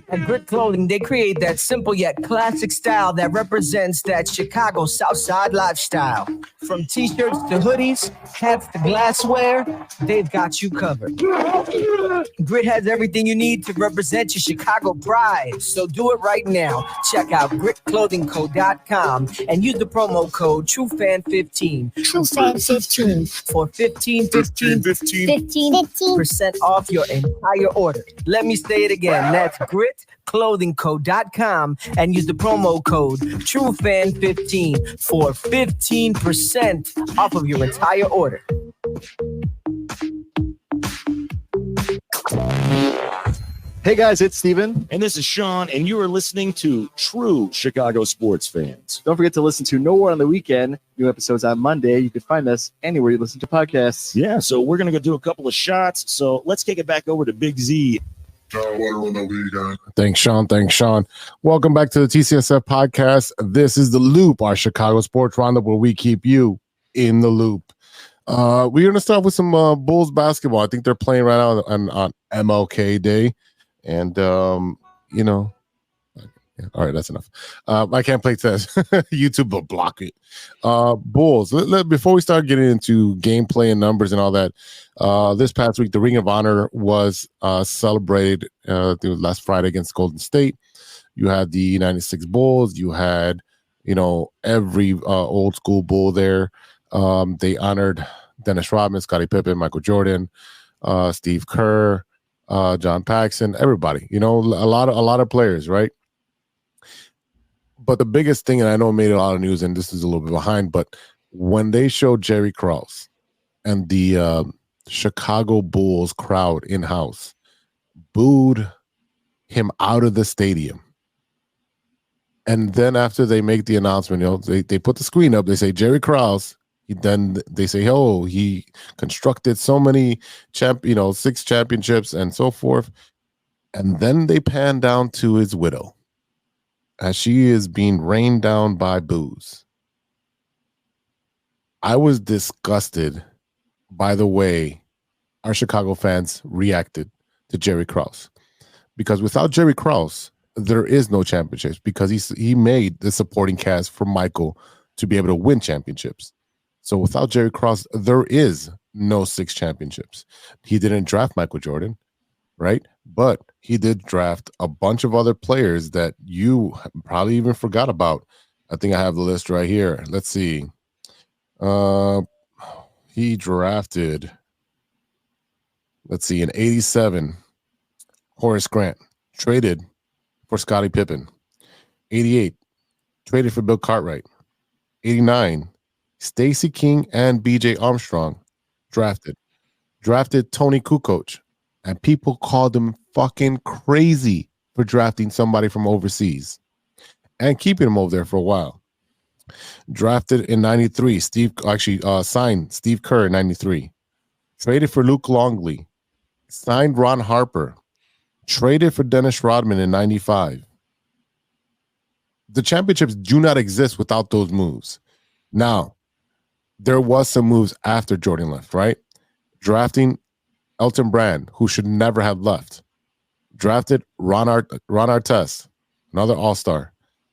At Grit Clothing, they create that simple yet classic style that represents that Chicago Southside lifestyle. From t-shirts to hoodies, hats to glassware, they've got you covered. Grit has everything you need to represent your Chicago pride, so do it right now. Check out gritclothingco.com and use the promo code TrueFan15. TrueFan15. For 15% off your entire order. Let me say it again. That's gritclothingco.com and use the promo code TrueFan15 for 15% off of your entire order. Hey guys, it's Steven. And this is Sean, and you are listening to True Chicago Sports Fans. Don't forget to listen to No More on the Weekend. New episodes on Monday. You can find us anywhere you listen to podcasts. Yeah, so we're going to go do a couple of shots. So let's kick it back over to Big Z. Thanks, Sean. Welcome back to the TCSF podcast. This is The Loop, our Chicago sports roundup where we keep you in the loop. We're going to start with some Bulls basketball. I think they're playing right now on MLK Day. And, all right, that's enough. I can't play test. YouTube will block it. Bulls, before we start getting into gameplay and numbers and all that, this past week, the Ring of Honor was celebrated last Friday against Golden State. You had the 96 Bulls. You had, every old school Bull there. They honored Dennis Rodman, Scottie Pippen, Michael Jordan, Steve Kerr, John Paxson, everybody, a lot of players, right? But the biggest thing, and I know it made a lot of news, and this is a little bit behind, but when they showed Jerry Krause and the Chicago Bulls crowd in-house booed him out of the stadium. And then after they make the announcement, they put the screen up, they say Jerry Krause. Then they say, oh, he constructed so many 6 championships and so forth. And then they pan down to his widow as she is being rained down by boos. I was disgusted by the way our Chicago fans reacted to Jerry Krause. Because without Jerry Krause, there is no championships because he made the supporting cast for Michael to be able to win championships. So without Jerry Krause, there is no 6 championships. He didn't draft Michael Jordan, right? But he did draft a bunch of other players that you probably even forgot about. I think I have the list right here. Let's see. He drafted, in 87, Horace Grant, traded for Scottie Pippen. 88, traded for Bill Cartwright. 89, Stacey King and B.J. Armstrong drafted. drafted Tony Kukoc, and people called him fucking crazy for drafting somebody from overseas and keeping him over there for a while. Drafted in 93, signed Steve Kerr in 93. Traded for Luke Longley. Signed Ron Harper. Traded for Dennis Rodman in 95. The championships do not exist without those moves. Now, there was some moves after Jordan left, right? Drafting Elton Brand, who should never have left. Drafted Ron Artest, another all-star.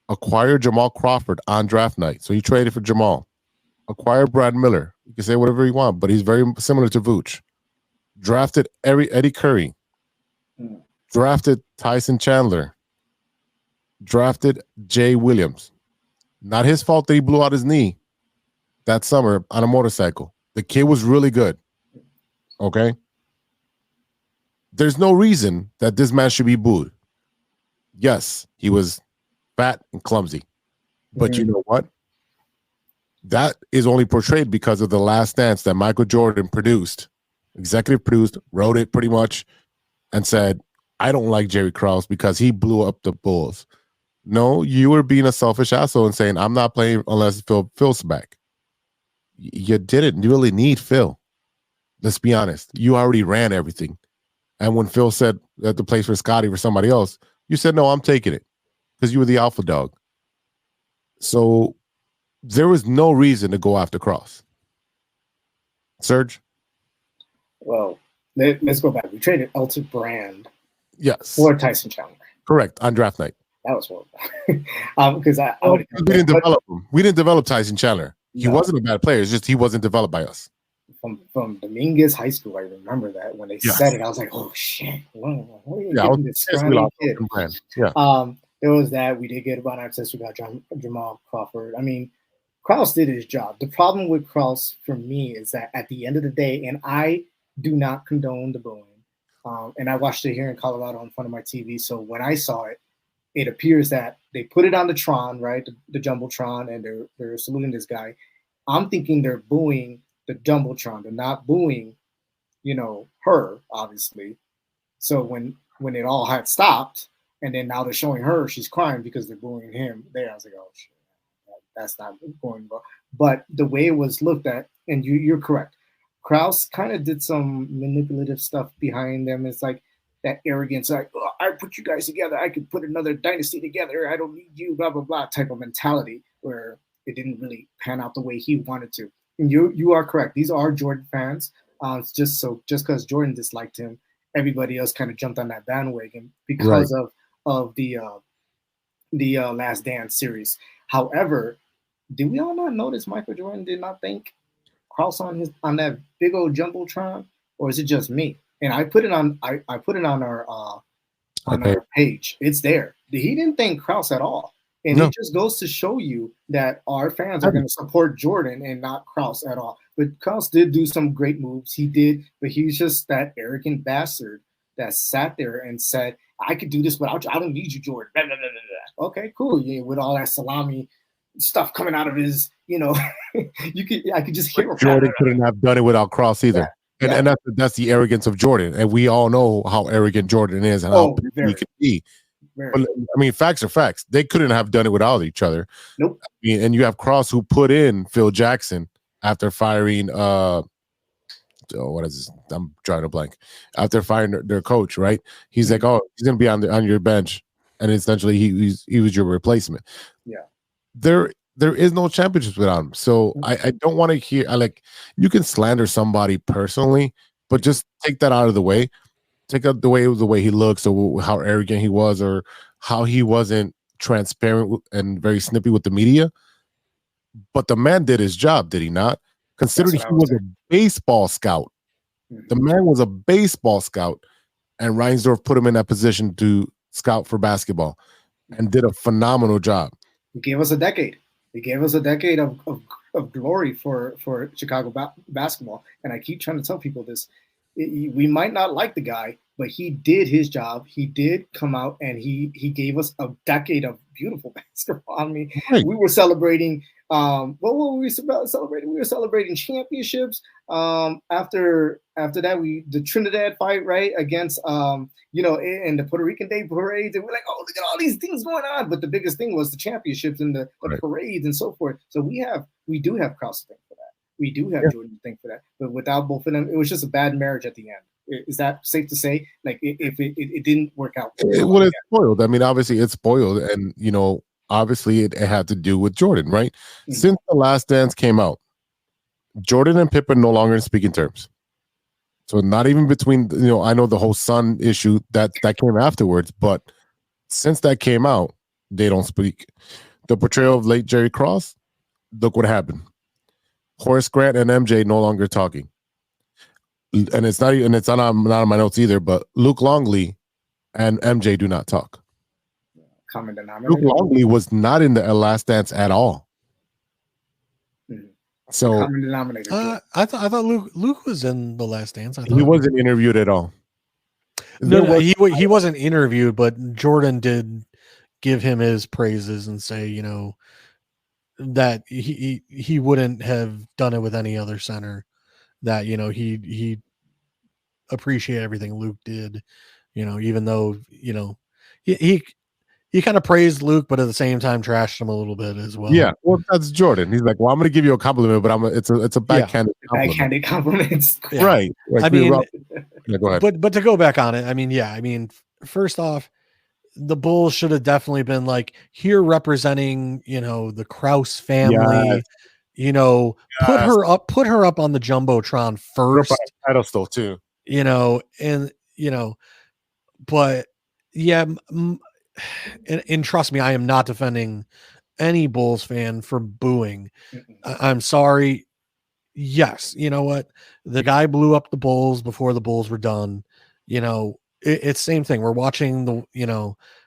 Acquired Jamal Crawford on draft night. So he traded for Jamal. Acquired Brad Miller. You can say whatever you want, but he's very similar to Vooch. Drafted Eddie Curry. Drafted Tyson Chandler. Drafted Jay Williams. Not his fault that he blew out his knee that summer on a motorcycle. The kid was really good. Okay? There's no reason that this man should be booed. Yes, he was fat and clumsy. But you know what? That is only portrayed because of The Last Dance that Michael Jordan produced, executive produced, wrote it pretty much, and said, I don't like Jerry Krause because he blew up the Bulls. No, you were being a selfish asshole and saying, I'm not playing unless Phil's back. You didn't really need Phil. Let's be honest. You already ran everything. And when Phil said that the place for Scotty or somebody else, you said, no, I'm taking it because you were the alpha dog. So there was no reason to go after Krause. Serg? Well, let's go back. We traded Elton Brand for Tyson Chandler. Correct, on draft night. That was horrible. Because we didn't develop him. We didn't develop Tyson Chandler. He wasn't a bad player. It's just he wasn't developed by us. From Dominguez High School, I remember that when they said it, I was like, "Oh shit!" What are you getting this scrawny kid? There was that. We did get Ron Artest. We got Jamal Crawford. I mean, Krause did his job. The problem with Krause for me is that at the end of the day, and I do not condone the booing, and I watched it here in Colorado in front of my TV. So when I saw it, it appears that they put it on the Tron, right, the Jumbotron, and they're saluting this guy. I'm thinking they're booing the Jumbotron. They're not booing, her, obviously. So when it all had stopped, and then now they're showing her, she's crying because they're booing him. There, I was like, oh shit, that's not going well. But the way it was looked at, and you're correct, Krause kind of did some manipulative stuff behind them. It's like that arrogance, like, oh, I put you guys together, I could put another dynasty together, I don't need you, blah blah blah type of mentality, where it didn't really pan out the way he wanted to. And you are correct. These are Jordan fans. Just because Jordan disliked him, everybody else kind of jumped on that bandwagon because of the Last Dance series. However, did we all not notice Michael Jordan did not thank Krause on that big old Jumbotron, or is it just me? And I put it on our page. It's there. He didn't thank Krause at all. And it just goes to show you that our fans are going to support Jordan and not Krause at all. But Krause did do some great moves. He did, but he's just that arrogant bastard that sat there and said, I could do this without you. I don't need you, Jordan. Blah, blah, blah, blah. Okay, cool. Yeah, with all that salami stuff coming out of his, I could just hear him. Jordan couldn't have done it without Krause either. Yeah. And that's the arrogance of Jordan. And we all know how arrogant Jordan is and how he could be. But, I mean, facts are facts. They couldn't have done it without each other. Nope. I mean, and you have Krause who put in Phil Jackson after firing what is this? I'm drawing a blank. After firing their coach, right? He's like, oh, he's gonna be on your bench, and essentially he was your replacement. Yeah. There is no championships without him. So I don't want to hear you can slander somebody personally, but just take that out of the way. Take out the way he looks, or how arrogant he was, or how he wasn't transparent and very snippy with the media. But the man did his job, did he not? Considering he was a baseball scout. The man was a baseball scout, and Reinsdorf put him in that position to scout for basketball and did a phenomenal job. He gave us a decade. He gave us a decade of glory for Chicago basketball. And I keep trying to tell people this. We might not like the guy, but he did his job. He did come out and he gave us a decade of beautiful basketball. I mean, Right. we were celebrating. What were we celebrating? We were celebrating championships. After that, the Trinidad fight, right, against and the Puerto Rican Day parades, and we're like, oh, look at all these things going on. But the biggest thing was the championships and the parades and so forth. So we do have Krause to thank for that. We do have Jordan to thank for that. But without both of them, it was just a bad marriage at the end. Is that safe to say? Like, if it didn't work out? Well, it's spoiled. I mean, obviously it's spoiled, and obviously it had to do with Jordan, right? Mm-hmm. Since The Last Dance came out, Jordan and Pippen no longer in speaking terms. So not even between, I know the whole son issue that came afterwards, but since that came out, they don't speak. The portrayal of late Jerry Krause, look what happened. Horace Grant and MJ no longer talking. And it's not on my notes either, but Luke Longley and MJ do not talk. Common denominator. Luke Longley was not in the Last Dance at all. So common denominator. I thought Luke was in The Last Dance. He wasn't interviewed at all. No, he wasn't interviewed, but Jordan did give him his praises and say, that he wouldn't have done it with any other center. That he appreciate everything Luke did. Even though he kind of praised Luke, but at the same time trashed him a little bit as well. Yeah, well, that's Jordan. He's like, well, I'm going to give you a compliment, but it's a backhanded compliment. Backhanded compliments. Yeah. Right. Like, I mean, go ahead. But to go back on it, I mean, first off, the Bulls should have definitely been like here representing, the Krause family. Yes. Put her up on the jumbotron first. Pedestal too. But yeah. And trust me, I am not defending any Bulls fan for booing. I'm sorry. Yes, you know what? The guy blew up the Bulls before the Bulls were done. It's same thing. We're watching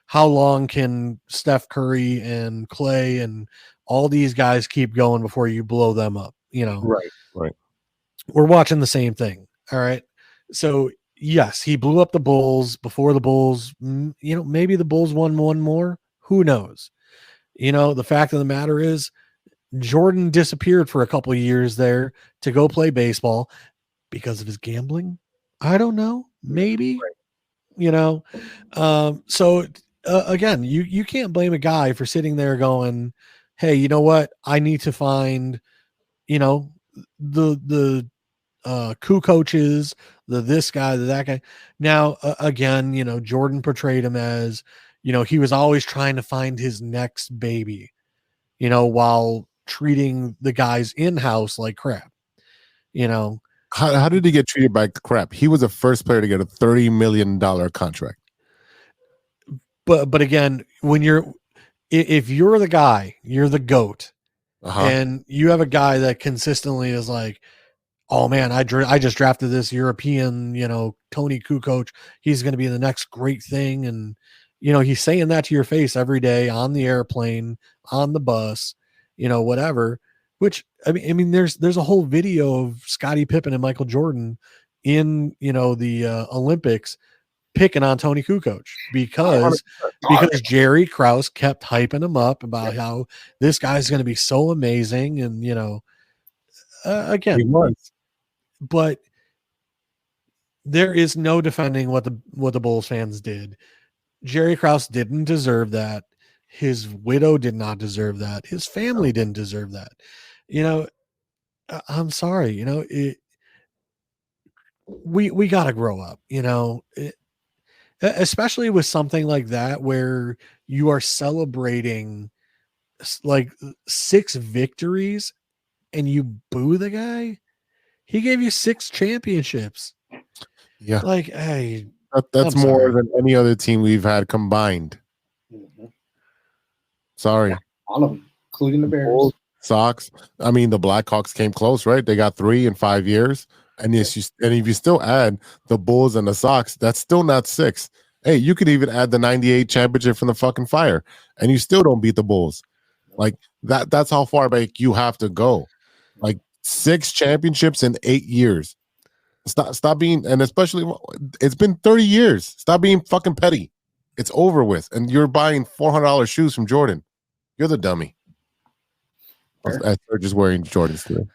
how long can Steph Curry and Clay and all these guys keep going before you blow them up? Right. We're watching the same thing. All right. So yes, he blew up the Bulls before the Bulls, maybe the Bulls won one more. Who knows? The fact of the matter is Jordan disappeared for a couple of years there to go play baseball because of his gambling. I don't know. Maybe, so again, you can't blame a guy for sitting there going, hey, you know what? I need to find, the coup coaches, this guy, that guy. Now, again, Jordan portrayed him as, he was always trying to find his next baby, while treating the guys in-house like crap, How did he get treated like crap? He was the first player to get a $30 million contract. But again, if you're the guy, you're the GOAT, and you have a guy that consistently is like, oh man, I just drafted this European, Tony Kukoc. He's going to be the next great thing. And, he's saying that to your face every day on the airplane, on the bus, whatever, which I mean, there's a whole video of Scottie Pippen and Michael Jordan in, the Olympics picking on Tony Kukoc because Jerry Krause kept hyping him up about how this guy's going to be so amazing. And, again, he was. But there is no defending what the Bulls fans did. Jerry Krause didn't deserve that. His widow did not deserve that. His family didn't deserve that. I'm sorry. We got to grow up. Especially with something like that where you are celebrating like 6 victories and you boo the guy. He gave you 6 championships. Yeah. Like, hey, that's more than any other team we've had combined. Mm-hmm. Sorry. Yeah, all of them, including the Bears. Sox. I mean, the Blackhawks came close, right? They got 3 in 5 years. And if you still add the Bulls and the Sox, that's still not 6. Hey, you could even add the 98 championship from the fucking Fire, and you still don't beat the Bulls. Like that's how far back you have to go. Like 6 championships in 8 years. Stop being, and especially it's been 30 years. Stop being fucking petty. It's over with. And you're buying $400 shoes from Jordan. You're the dummy. Serg is wearing Jordans today.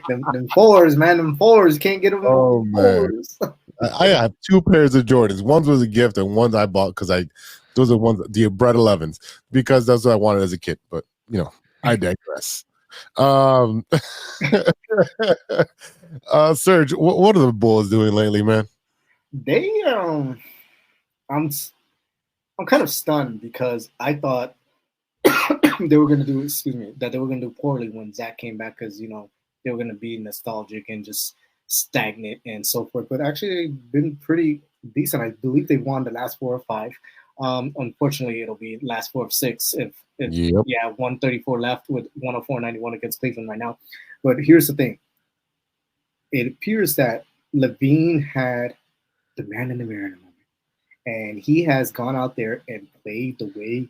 them fours, man. Them fours. Can't get them. Oh, man. Fours. I have 2 pairs of Jordans. One was a gift and ones I bought because those are ones, the Bread 11s, because that's what I wanted as a kid. But, I digress. Serg, what are the Bulls doing lately, man? They I'm kind of stunned because I thought they were gonna do poorly when Zach came back, because they were gonna be nostalgic and just stagnant and so forth. But actually they've been pretty decent. I believe they won the last 4 or 5. Unfortunately it'll be last 4 of 6 if 134 left with 104-91 against Cleveland right now. But here's the thing. It appears that Lavine had the man in the mirror in a moment, and he has gone out there and played the way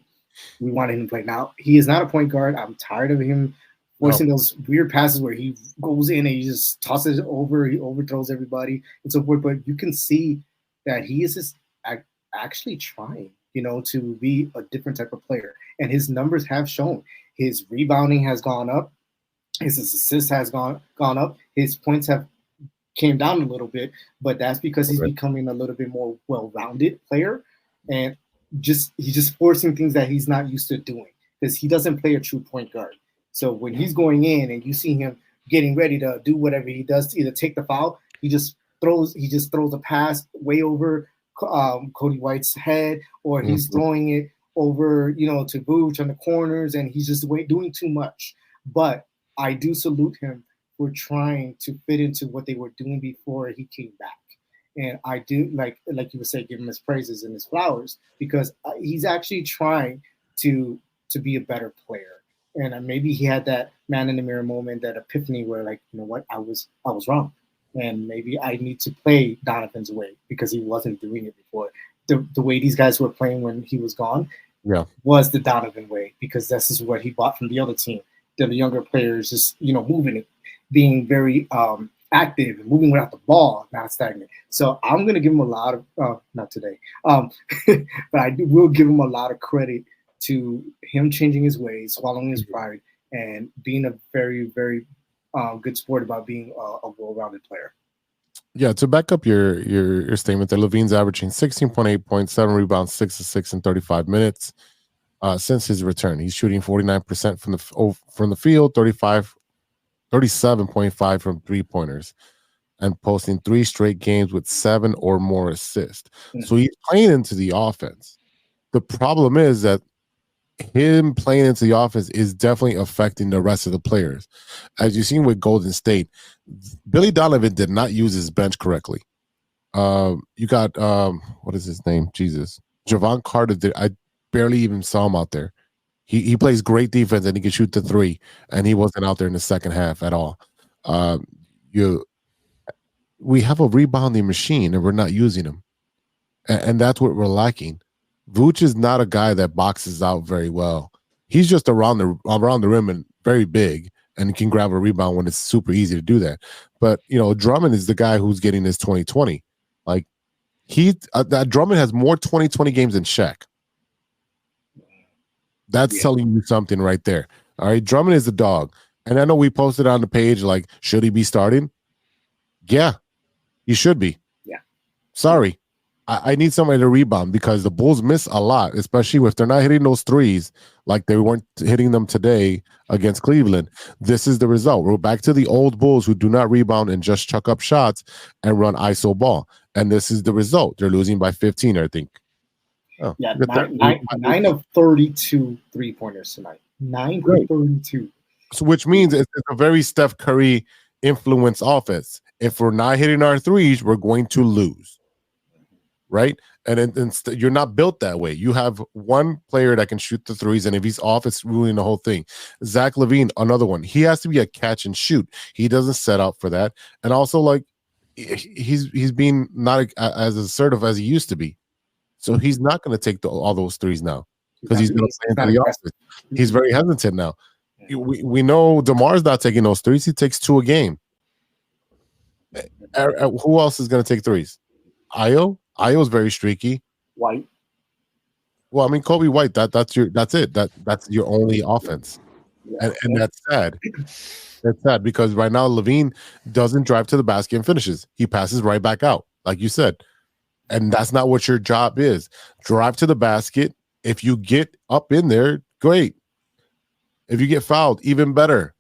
we wanted him to play. Now, he is not a point guard. I'm tired of him forcing those weird passes where he goes in and he just tosses it over, he overthrows everybody and so forth. But you can see that he is just actually trying, to be a different type of player. And his numbers have shown. His rebounding has gone up. His assists has gone up. His points have came down a little bit, but that's because he's becoming a little bit more well-rounded player, and he's just forcing things that he's not used to doing, because he doesn't play a true point guard. So when he's going in and you see him getting ready to do whatever he does to either take the foul, he just throws a pass way over Cody White's head, or he's throwing it over to Vooch on the corners, and he's just doing too much. But I do salute him for trying to fit into what they were doing before he came back. And I do, like you would say, give him his praises and his flowers, because he's actually trying to be a better player. And maybe he had that man in the mirror moment, that epiphany where, like, you know what, I was wrong. And maybe I need to play Donovan's way, because he wasn't doing it before. The way these guys were playing when he was gone was the Donovan way, because this is what he bought from the other team. The younger players just, moving it, being very active and moving without the ball, not stagnant. So I'm going to give him a lot of, not today, but I will give him a lot of credit to him changing his ways, swallowing his pride, and being a very, very good sport about being a well-rounded player. Yeah, to back up your statement, that Lavine's averaging 16.8 points, 7 rebounds, 6 assists in 35 minutes since his return. He's shooting 49% from the field, 37.5 from three-pointers, and posting 3 straight games with 7 or more assists. So he's playing into the offense. The problem is that him playing into the offense is definitely affecting the rest of the players. As you've seen with Golden State, Billy Donovan did not use his bench correctly. You got, what is his name? Jesus. Javon Carter, I barely even saw him out there. He plays great defense and he can shoot the 3, and he wasn't out there in the second half at all. We have a rebounding machine and we're not using him. And that's what we're lacking. Vooch is not a guy that boxes out very well. He's just around the rim and very big, and can grab a rebound when it's super easy to do that. But Drummond is the guy who's getting his 2020. Like that Drummond has more 2020 games than Shaq. That's telling you something right there. All right, Drummond is the dog, and I know we posted on the page, like, should he be starting? Yeah, he should be. Yeah. Sorry. I need somebody to rebound, because the Bulls miss a lot, especially if they're not hitting those threes like they weren't hitting them today against Cleveland. This is the result. We're back to the old Bulls who do not rebound and just chuck up shots and run ISO ball. And this is the result. They're losing by 15, I think. Oh, yeah, 9 of 32 3-pointers tonight. 9 of 32. So, which means it's a very Steph Curry influence offense. If we're not hitting our threes, we're going to lose. Right? And you're not built that way. You have one player that can shoot the threes, and if he's off, it's ruining the whole thing. Zach Lavine, another one. He has to be a catch and shoot. He doesn't set up for that. And also, like, he's being not as assertive as he used to be. So he's not going to take all those threes now, because he's going to play into the offense. He's very hesitant now. We know DeMar's not taking those threes. He takes 2 a game. Who else is going to take threes? Io? Io's very streaky. White. Well, I mean, Kobe White. That's your only offense, Yeah. and that's sad. That's sad because right now Lavine doesn't drive to the basket and finishes. He passes right back out, like you said, and that's not what your job is. Drive to the basket. If you get up in there, great. If you get fouled, even better.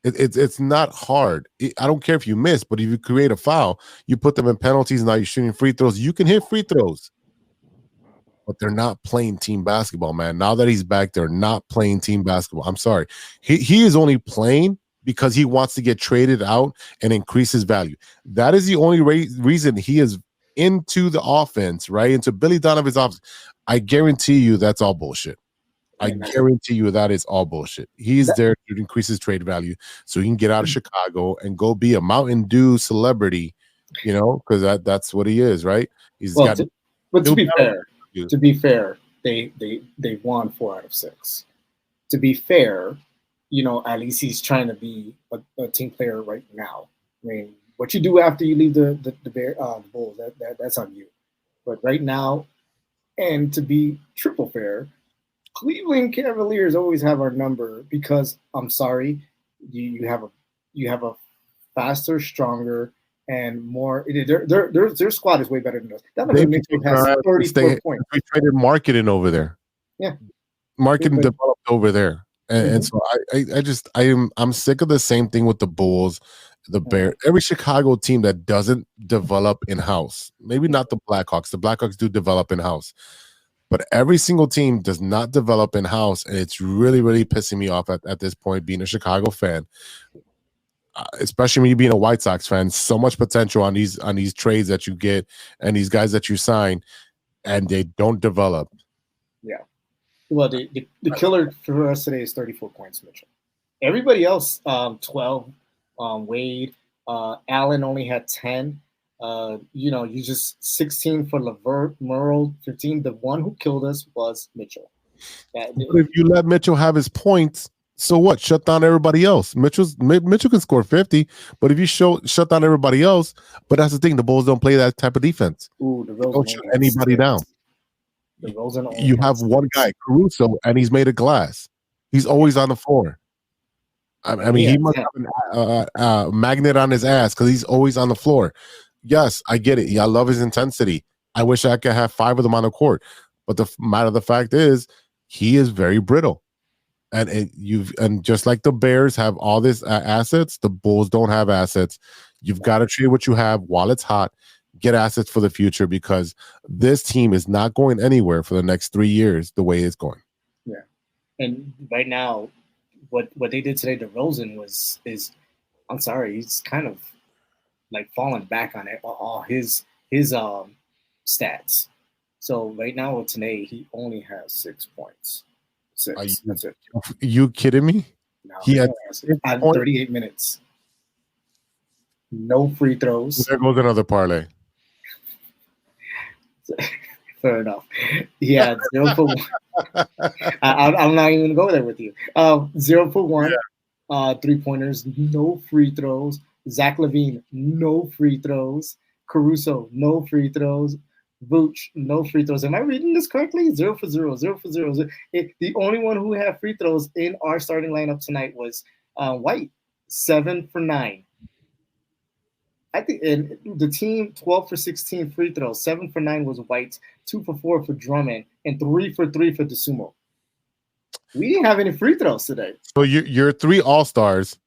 It's not hard. I don't care if you miss, but if you create a foul, you put them in penalties. Now you're shooting free throws. You can hit free throws, but they're not playing team basketball, man. Now that he's back, they're not playing team basketball. I'm sorry. He is only playing because he wants to get traded out and increase his value. That is the only reason he is into the offense, right? Into Billy Donovan's offense. I guarantee you that's all bullshit. I guarantee you that is all bullshit. He's there to increase his trade value so he can get out of Chicago and go be a Mountain Dew celebrity, because that's what he is, right? To be fair, they won 4 out of 6. To be fair, at least he's trying to be a team player right now. I mean, what you do after you leave the Bulls, that's on you. But right now, and to be triple fair, Cleveland Cavaliers always have our number because I'm sorry, you have a faster, stronger, and more. Their squad is way better than us. Donovan Mitchell has 34 points. We traded marketing over there. Yeah, marketing developed over there, and so I'm sick of the same thing with the Bulls, the Bears, every Chicago team that doesn't develop in house. Maybe not the Blackhawks. The Blackhawks do develop in house. But every single team does not develop in-house, and it's really, really pissing me off at this point, being a Chicago fan, especially when you being a White Sox fan. So much potential on these trades that you get and these guys that you sign, and they don't develop. Yeah. Well, the killer for us today is 34 points, Mitchell. Everybody else, 12. Wade, Allen only had 10. You just 16 for Levert, Merle, 15. The one who killed us was Mitchell. But if you let Mitchell have his points, so what? Shut down everybody else. Mitchell can score 50, but if you shut down everybody else, but that's the thing, the Bulls don't play that type of defense. Ooh, don't shut anybody down. You have one guy, Caruso, and he's made of glass. He's always on the floor. I mean, he must have a magnet on his ass because he's always on the floor. Yes, I get it. I love his intensity. I wish I could have 5 of them on the court. But the matter of the fact is, he is very brittle. And just like the Bears have all these assets, the Bulls don't have assets. You've got to trade what you have while it's hot. Get assets for the future because this team is not going anywhere for the next 3 years the way it's going. Yeah. And right now, what they did today to Rosen is I'm sorry, he's kind of like falling back on it, all his stats. So right now today he only has 6 points. 6. That's it. You kidding me? No, he had 38 minutes. No free throws. There goes another parlay. Fair enough. He had 0 for 1. I'm not even gonna go there with you. 0 for 1. 3-pointers. No free throws. Zach Lavine, no free throws. Caruso, no free throws. Vooch, no free throws. Am I reading this correctly? 0 for 0, 0 for 0. The only one who had free throws in our starting lineup tonight was White, 7 for 9. I think and the team 12 for 16 free throws. 7 for 9 was White, 2 for 4 for Drummond, and 3 for 3 for DeSumo. We didn't have any free throws today. So your 3 all-stars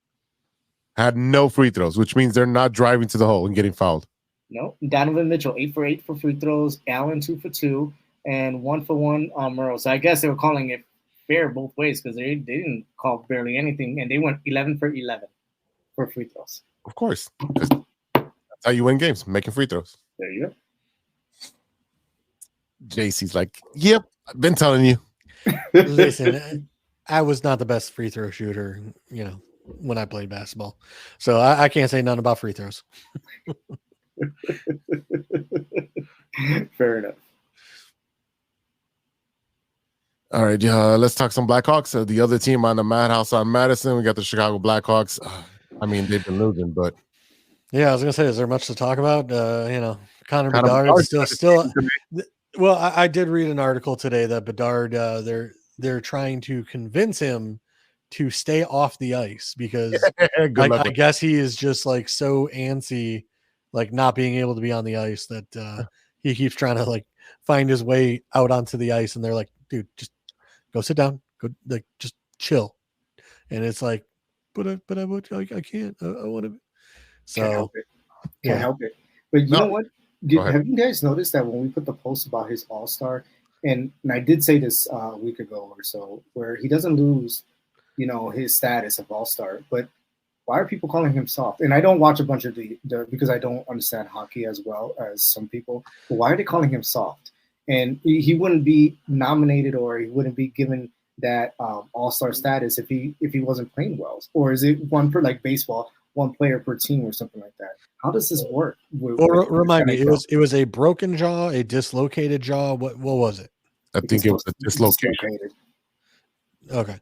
had no free throws, which means they're not driving to the hole and getting fouled. No. Donovan Mitchell, 8 for 8 for free throws. Allen, 2 for 2, and 1 for 1 on Merle. So I guess they were calling it fair both ways because they didn't call barely anything, and they went 11 for 11 for free throws. Of course. That's how you win games, making free throws. There you go. JC's like, yep, I've been telling you. Listen, I was not the best free throw shooter, when I played basketball. So I can't say nothing about free throws. Fair enough. All right, let's talk some Blackhawks. The other team on the Madhouse on Madison, we got the Chicago Blackhawks. I mean, they've been losing, but Yeah, I was gonna say, is there much to talk about? Connor Kind of Bedard still. hard. Well, I did read an article today that Bedard, they're trying to convince him to stay off the ice because Good luck I with guess he is just like so antsy, like not being able to be on the ice that he keeps trying to like find his way out onto the ice, and they're like, dude, just go sit down, go like just chill, and it's like, but I would I can't, I want to. Can't help So it. Can't yeah, help it. But you No, know what? go ahead. Have you guys noticed that when we put the post about his All Star, and I did say this a week ago or so, where he doesn't lose, his status of All Star, but why are people calling him soft? And I don't watch a bunch of the because I don't understand hockey as well as some people. But why are they calling him soft? And he wouldn't be nominated or he wouldn't be given that All Star status if he wasn't playing well. Or is it one for like baseball, one player per team or something like that? How does this work? well, remind me, it was a broken jaw, a dislocated jaw. What was it? I think it was a dislocation. Okay.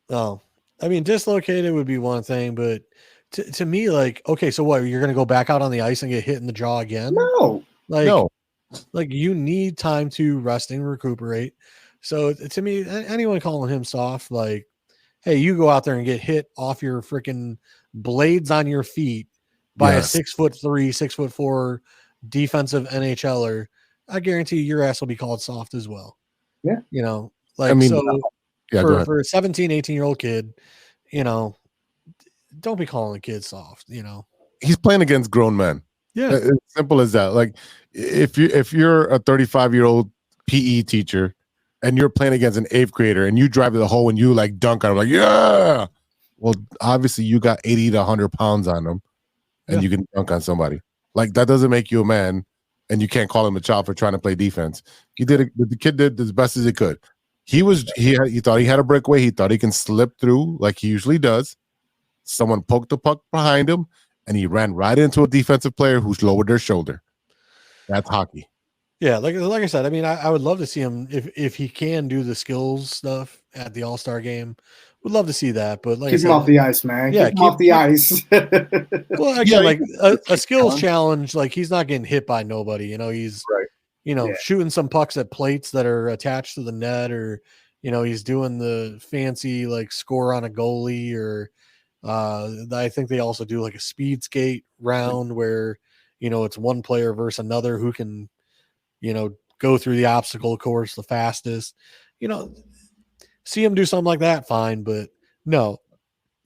Oh, I mean, dislocated would be one thing, but to me, like, okay, so what? You're going to go back out on the ice and get hit in the jaw again? No. No, Like you need time to rest and recuperate. So to me, anyone calling him soft, like, hey, you go out there and get hit off your freaking blades on your feet by a yes. 6'3", 6'4" defensive NHLer, I guarantee you your ass will be called soft as well. Yeah. Like, I mean, so yeah, go ahead. for a 17, 18-year-old kid, don't be calling the kid soft, He's playing against grown men. Yeah. As simple as that. Like if you're a 35-year-old PE teacher and you're playing against an 8th grader and you drive to the hole and you like dunk on him, like, yeah. Well, obviously you got 80 to 100 pounds on them and you can dunk on somebody. Like that doesn't make you a man, and you can't call him a child for trying to play defense. The kid did as best as he could. He thought he had a breakaway. He thought he can slip through like he usually does. Someone poked the puck behind him, and he ran right into a defensive player who's lowered their shoulder. That's hockey. Yeah, like I said, I mean, I would love to see him if he can do the skills stuff at the All-Star game. Would love to see that, but like keep him off the ice, man. Yeah, keep him off the ice. Well, again, like a skills challenge, like he's not getting hit by nobody. He's right. shooting some pucks at plates that are attached to the net, or he's doing the fancy like score on a goalie, or I think they also do like a speed skate round where it's one player versus another who can go through the obstacle course the fastest. See him do something like that, fine, but no,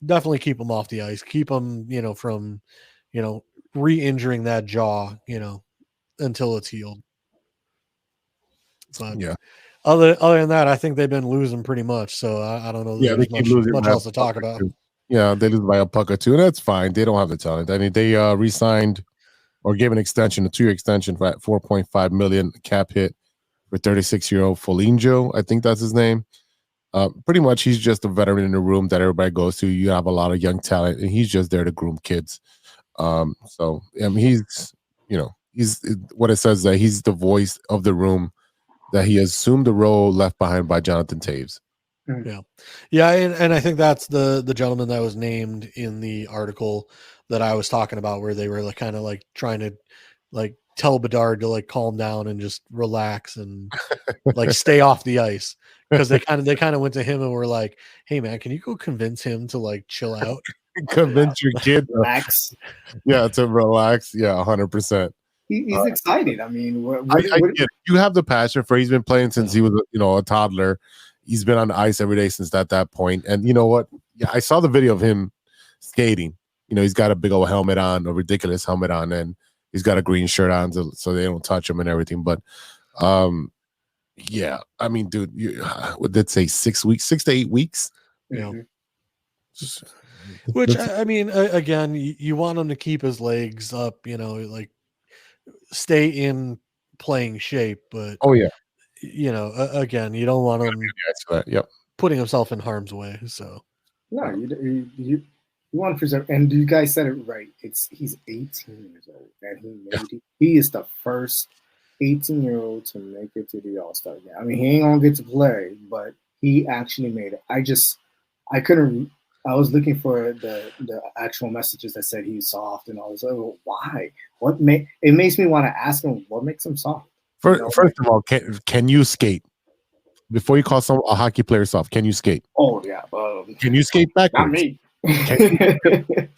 definitely keep him off the ice. Keep him, from, re-injuring that jaw, until it's healed. But yeah. Other than that, I think they've been losing pretty much. So I don't know. Yeah, they keep losing much else to talk about. Yeah, they lose by a puck or two, and that's fine. They don't have the talent. I mean, they re-signed or gave an extension, a 2-year extension for $4.5 million cap hit for 36-year-old Foligno. I think that's his name. Pretty much, he's just a veteran in the room that everybody goes to. You have a lot of young talent, and he's just there to groom kids. So I mean, he's what it says that he's the voice of the room. That he assumed the role left behind by Jonathan Taves. Yeah, and I think that's the gentleman that was named in the article that I was talking about, where they were like kind of like trying to like tell Bedard to like calm down and just relax and like stay off the ice, because they kind of went to him and were like, "Hey man, can you go convince him to like chill out, convince your kid relax, to relax." Yeah, 100%. He's excited. I mean, you have the passion for. He's been playing since he was a toddler. He's been on the ice every day since that point. And you know what? Yeah, I saw the video of him skating. He's got a big old helmet on, a ridiculous helmet on, and he's got a green shirt on so they don't touch him and everything. But yeah, I mean, dude, what did it say? 6 weeks, 6 to 8 weeks. Which I mean, again, you want him to keep his legs up, like stay in playing shape, but again, you don't want him putting himself in harm's way. So no, you want to preserve. And you guys said it right. He's 18 years old, and he is the first 18-year-old to make it to the All-Star game. I mean, he ain't gonna get to play, but he actually made it. I I was looking for the actual messages that said he's soft, and I was like, well, why? It makes me want to ask him what makes him soft. First of all, can you skate? Before you call a hockey player soft, can you skate? Oh yeah. Can you skate backwards? Not me. Can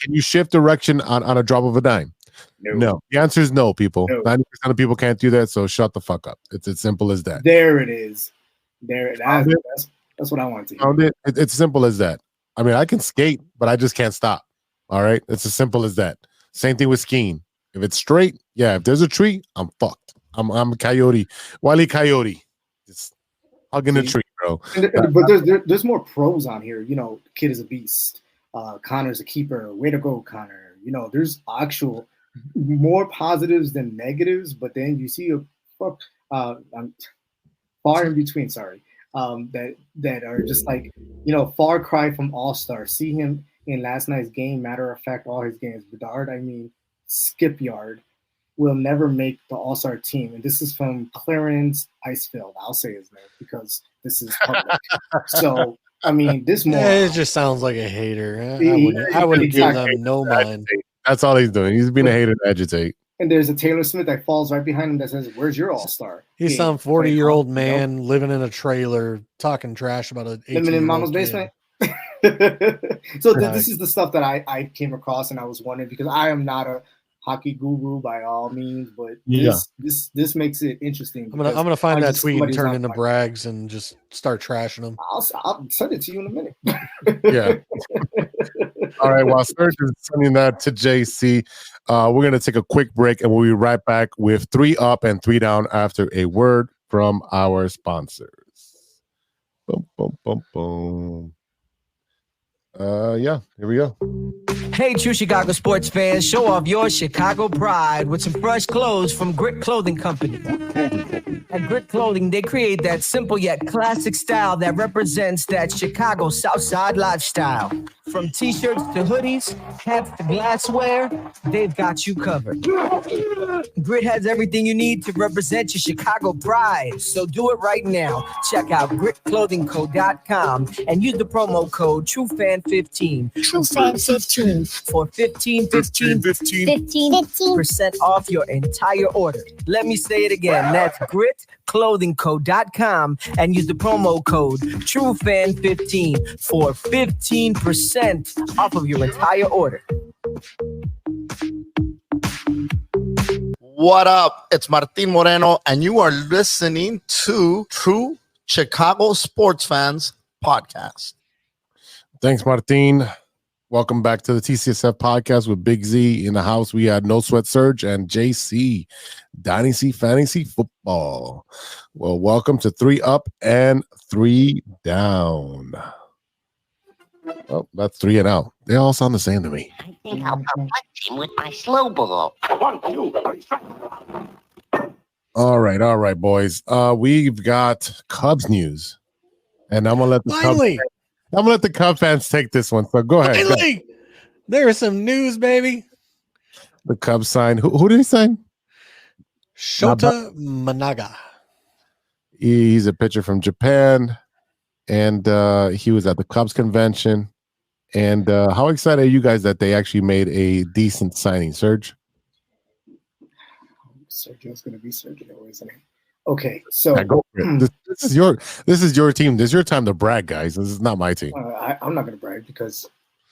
you shift direction on a drop of a dime? No. The answer is no, people. No. 90% of people can't do that, so shut the fuck up. It's as simple as that. There it is. That's what I want to hear. It's simple as that. I mean, I can skate, but I just can't stop. All right? It's as simple as that. Same thing with skiing. If it's straight, yeah, if there's a tree, I'm fucked. I'm a coyote. Wile E. Coyote. Just hugging a tree, bro. But there's more pros on here. You know, kid is a beast. Connor's a keeper. Way to go, Connor. You know, there's actual more positives than negatives, but then you see I'm far in between. Sorry, that are just like, you know, far cry from All-Star. See him in last night's game. Matter of fact, all his games. Bedard, I mean, skip yard, will never make the All-Star team. And this is from Clarence Icefield. I'll say his name because this is public. So, I mean, this more. It just sounds like a hater. I wouldn't give them no mind. That's all he's doing. He's being a hater to agitate. And there's a Taylor Smith that falls right behind him that says, "Where's your All-Star?" He's some 40-year-old man living in a trailer talking trash about an 18-year-old living in mama's basement. So this is the stuff that I came across, and I was wondering, because I am not a hockey guru by all means, but this makes it interesting. I'm gonna find that tweet and turn into brags and just start trashing them. I'll send it to you in a minute. Yeah. All right. While Serg is sending that to JC, we're gonna take a quick break, and we'll be right back with 3 up and 3 down after a word from our sponsors. Boom, boom, boom, boom. Yeah, here we go. Hey, true Chicago sports fans, show off your Chicago pride with some fresh clothes from Grit Clothing Company. At Grit Clothing, they create that simple yet classic style that represents that Chicago Southside lifestyle. From t-shirts to hoodies, hats to glassware, they've got you covered. Grit has everything you need to represent your Chicago pride, so do it right now. Check out gritclothingco.com and use the promo code TrueFan15. TrueFan15. For 15% off your entire order. Let me say it again. That's gritclothingco.com and use the promo code TrueFan15 for 15% off of your entire order. What up? It's Martin Moreno, and you are listening to True Chicago Sports Fans Podcast. Thanks, Martin. Welcome back to the TCSF podcast with Big Z in the house. We had No Sweat Serg and JC, Dynasty Fantasy Football. Well, welcome to 3 up and 3 down. Oh, that's 3 and out. They all sound the same to me. I think I'll perplex him with my slow ball. 1, 2, 3. All right, boys. We've got Cubs news, and I'm gonna let the Cub fans take this one. So go ahead. Finally, there's some news, baby. The Cubs signed. Who did he sign? Shota Managa. He's a pitcher from Japan, and he was at the Cubs convention. And how excited are you guys that they actually made a decent signing, Serg? Sergio's going to be Sergio, isn't he? Okay, so go for it. This is your team. This is your time to brag, guys. This is not my team. I'm not going to brag because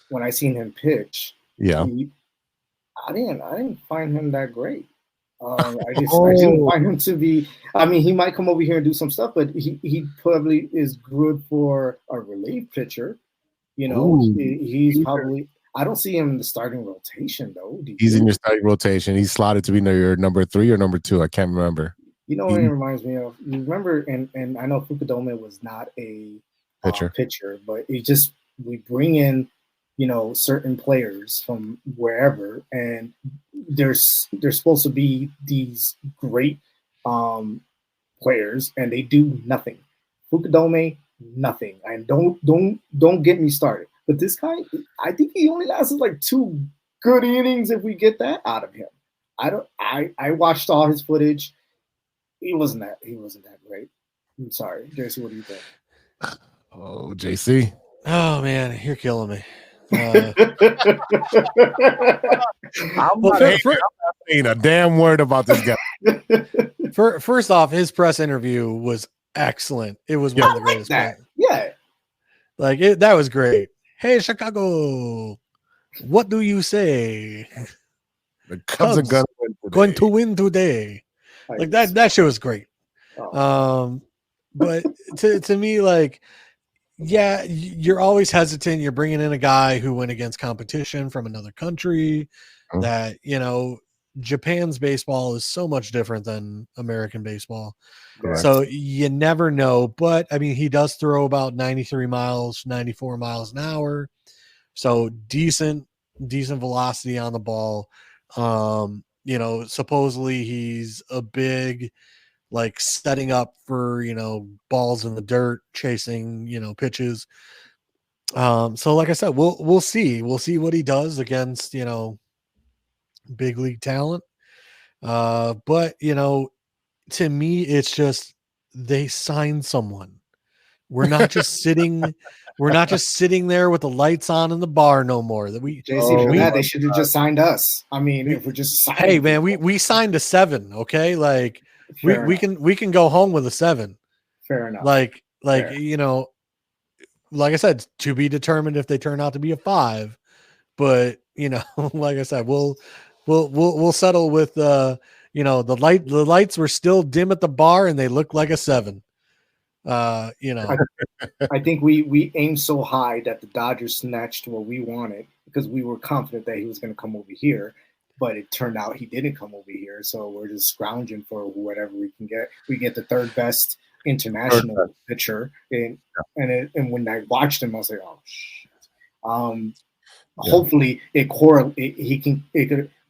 when I seen him pitch, I didn't find him that great. I didn't find him to be. I mean, he might come over here and do some stuff, but he probably is good for a relief pitcher. You know, he's probably. I don't see him in the starting rotation though. He's in your starting rotation. He's slotted to be your number 3 or number 2. I can't remember. You know what it reminds me of? You remember, and I know Fukudome was not a pitcher, but we bring in, you know, certain players from wherever, and there's supposed to be these great players, and they do nothing. Fukudome, nothing. And don't get me started. But this guy, I think he only lasted like 2 good innings if we get that out of him. I watched all his footage. He wasn't that great. I'm sorry. JC, what do you think? Oh, JC. Oh man, you're killing me. I'm not saying a damn word about this guy. First off, his press interview was excellent. It was one of the greatest. Yeah. Like that was great. Hey, Chicago, what do you say? The Cubs are going to win today. Like that shit was great. But to me, like, yeah, you're always hesitant. You're bringing in a guy who went against competition from another country. That, you know, Japan's baseball is so much different than American baseball. Correct. So you never know. But I mean, he does throw about 93 miles, 94 miles an hour. So decent velocity on the ball. You know, supposedly he's a big, like, setting up for, you know, balls in the dirt, chasing, you know, pitches. So like I said, we'll see what he does against, you know, big league talent. But you know, to me, it's just they signed someone. We're not just sitting there with the lights on in the bar no more. That they should have just signed us. I mean, if we're just signing, hey man, we signed a 7, okay? Like we can go home with a 7. Fair enough. Like you know, like I said, to be determined if they turn out to be a 5. But you know, like I said, we'll settle with you know, the lights were still dim at the bar and they looked like a 7. You know, I think we aimed so high that the Dodgers snatched what we wanted because we were confident that he was going to come over here, but it turned out he didn't come over here. So we're just scrounging for whatever we can get. We get the third best international pitcher, and when I watched him, I was like, oh shit. Hopefully it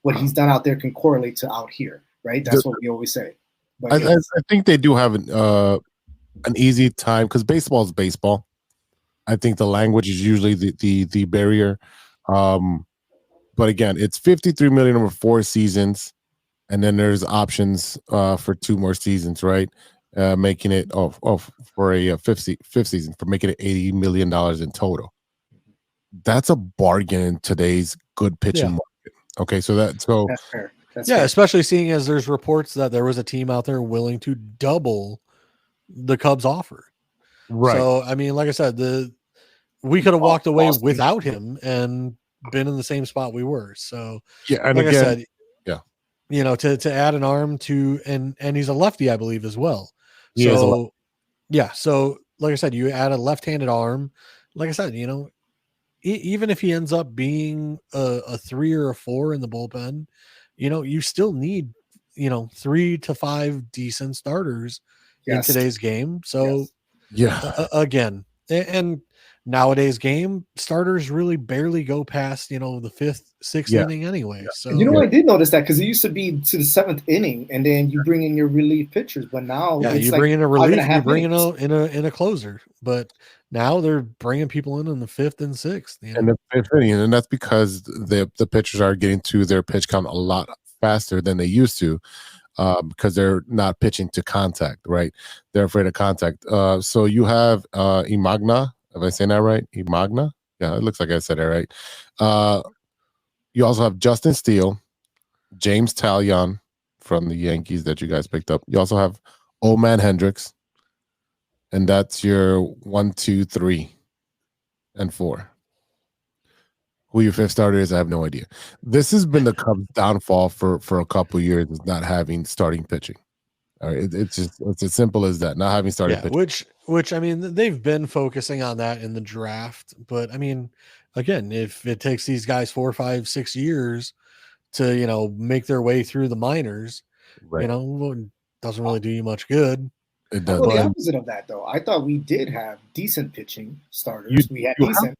what he's done out there can correlate to out here, right? That's what we always say. But I think they do have an easy time because baseball is baseball. I think the language is usually the barrier. But again, it's $53 million over 4 seasons, and then there's options for 2 more seasons, right? Making it for a fifth season, for making it $80 million in total. That's a bargain in today's good pitching market. Okay, so that's fair. Especially seeing as there's reports that there was a team out there willing to double the Cubs offer. Right. So I mean, like I said, we could have walked away without him and been in the same spot we were. So yeah, and like again, I said, you know, to add an arm to and he's a lefty, I believe, as well. So like I said, you add a left-handed arm. Like I said, you know, even if he ends up being a 3 or a 4 in the bullpen, you know, you still need, you know, 3 to 5 decent starters in today's game. So again, and nowadays game starters really barely go past, you know, the 5th, 6th inning anyway. So you know, I did notice that because it used to be to the 7th inning, and then you bring in your relief pitchers. But now, you bring in a relief, you bring in a closer. But now they're bringing people in the 5th and 6th. You know? And the 5th inning, and that's because the pitchers are getting to their pitch count a lot faster than they used to. Because they're not pitching to contact, right? They're afraid of contact. So you have Imagna, if I say that right? Imagna? Yeah, it looks like I said it right. You also have Justin Steele, James Talion from the Yankees that you guys picked up. You also have Old Man Hendricks, and that's your 1, 2, 3, and 4. Who your 5th starter is, I have no idea. This has been the Cubs' downfall for a couple of years, is not having starting pitching. All right, it's as simple as that, not having starting pitching. Which I mean, they've been focusing on that in the draft, but I mean, again, if it takes these guys 4, 5, 6 years to, you know, make their way through the minors, you know, it doesn't really do you much good. It does. Well, the opposite of that, though. I thought we did have decent pitching starters. We had decent,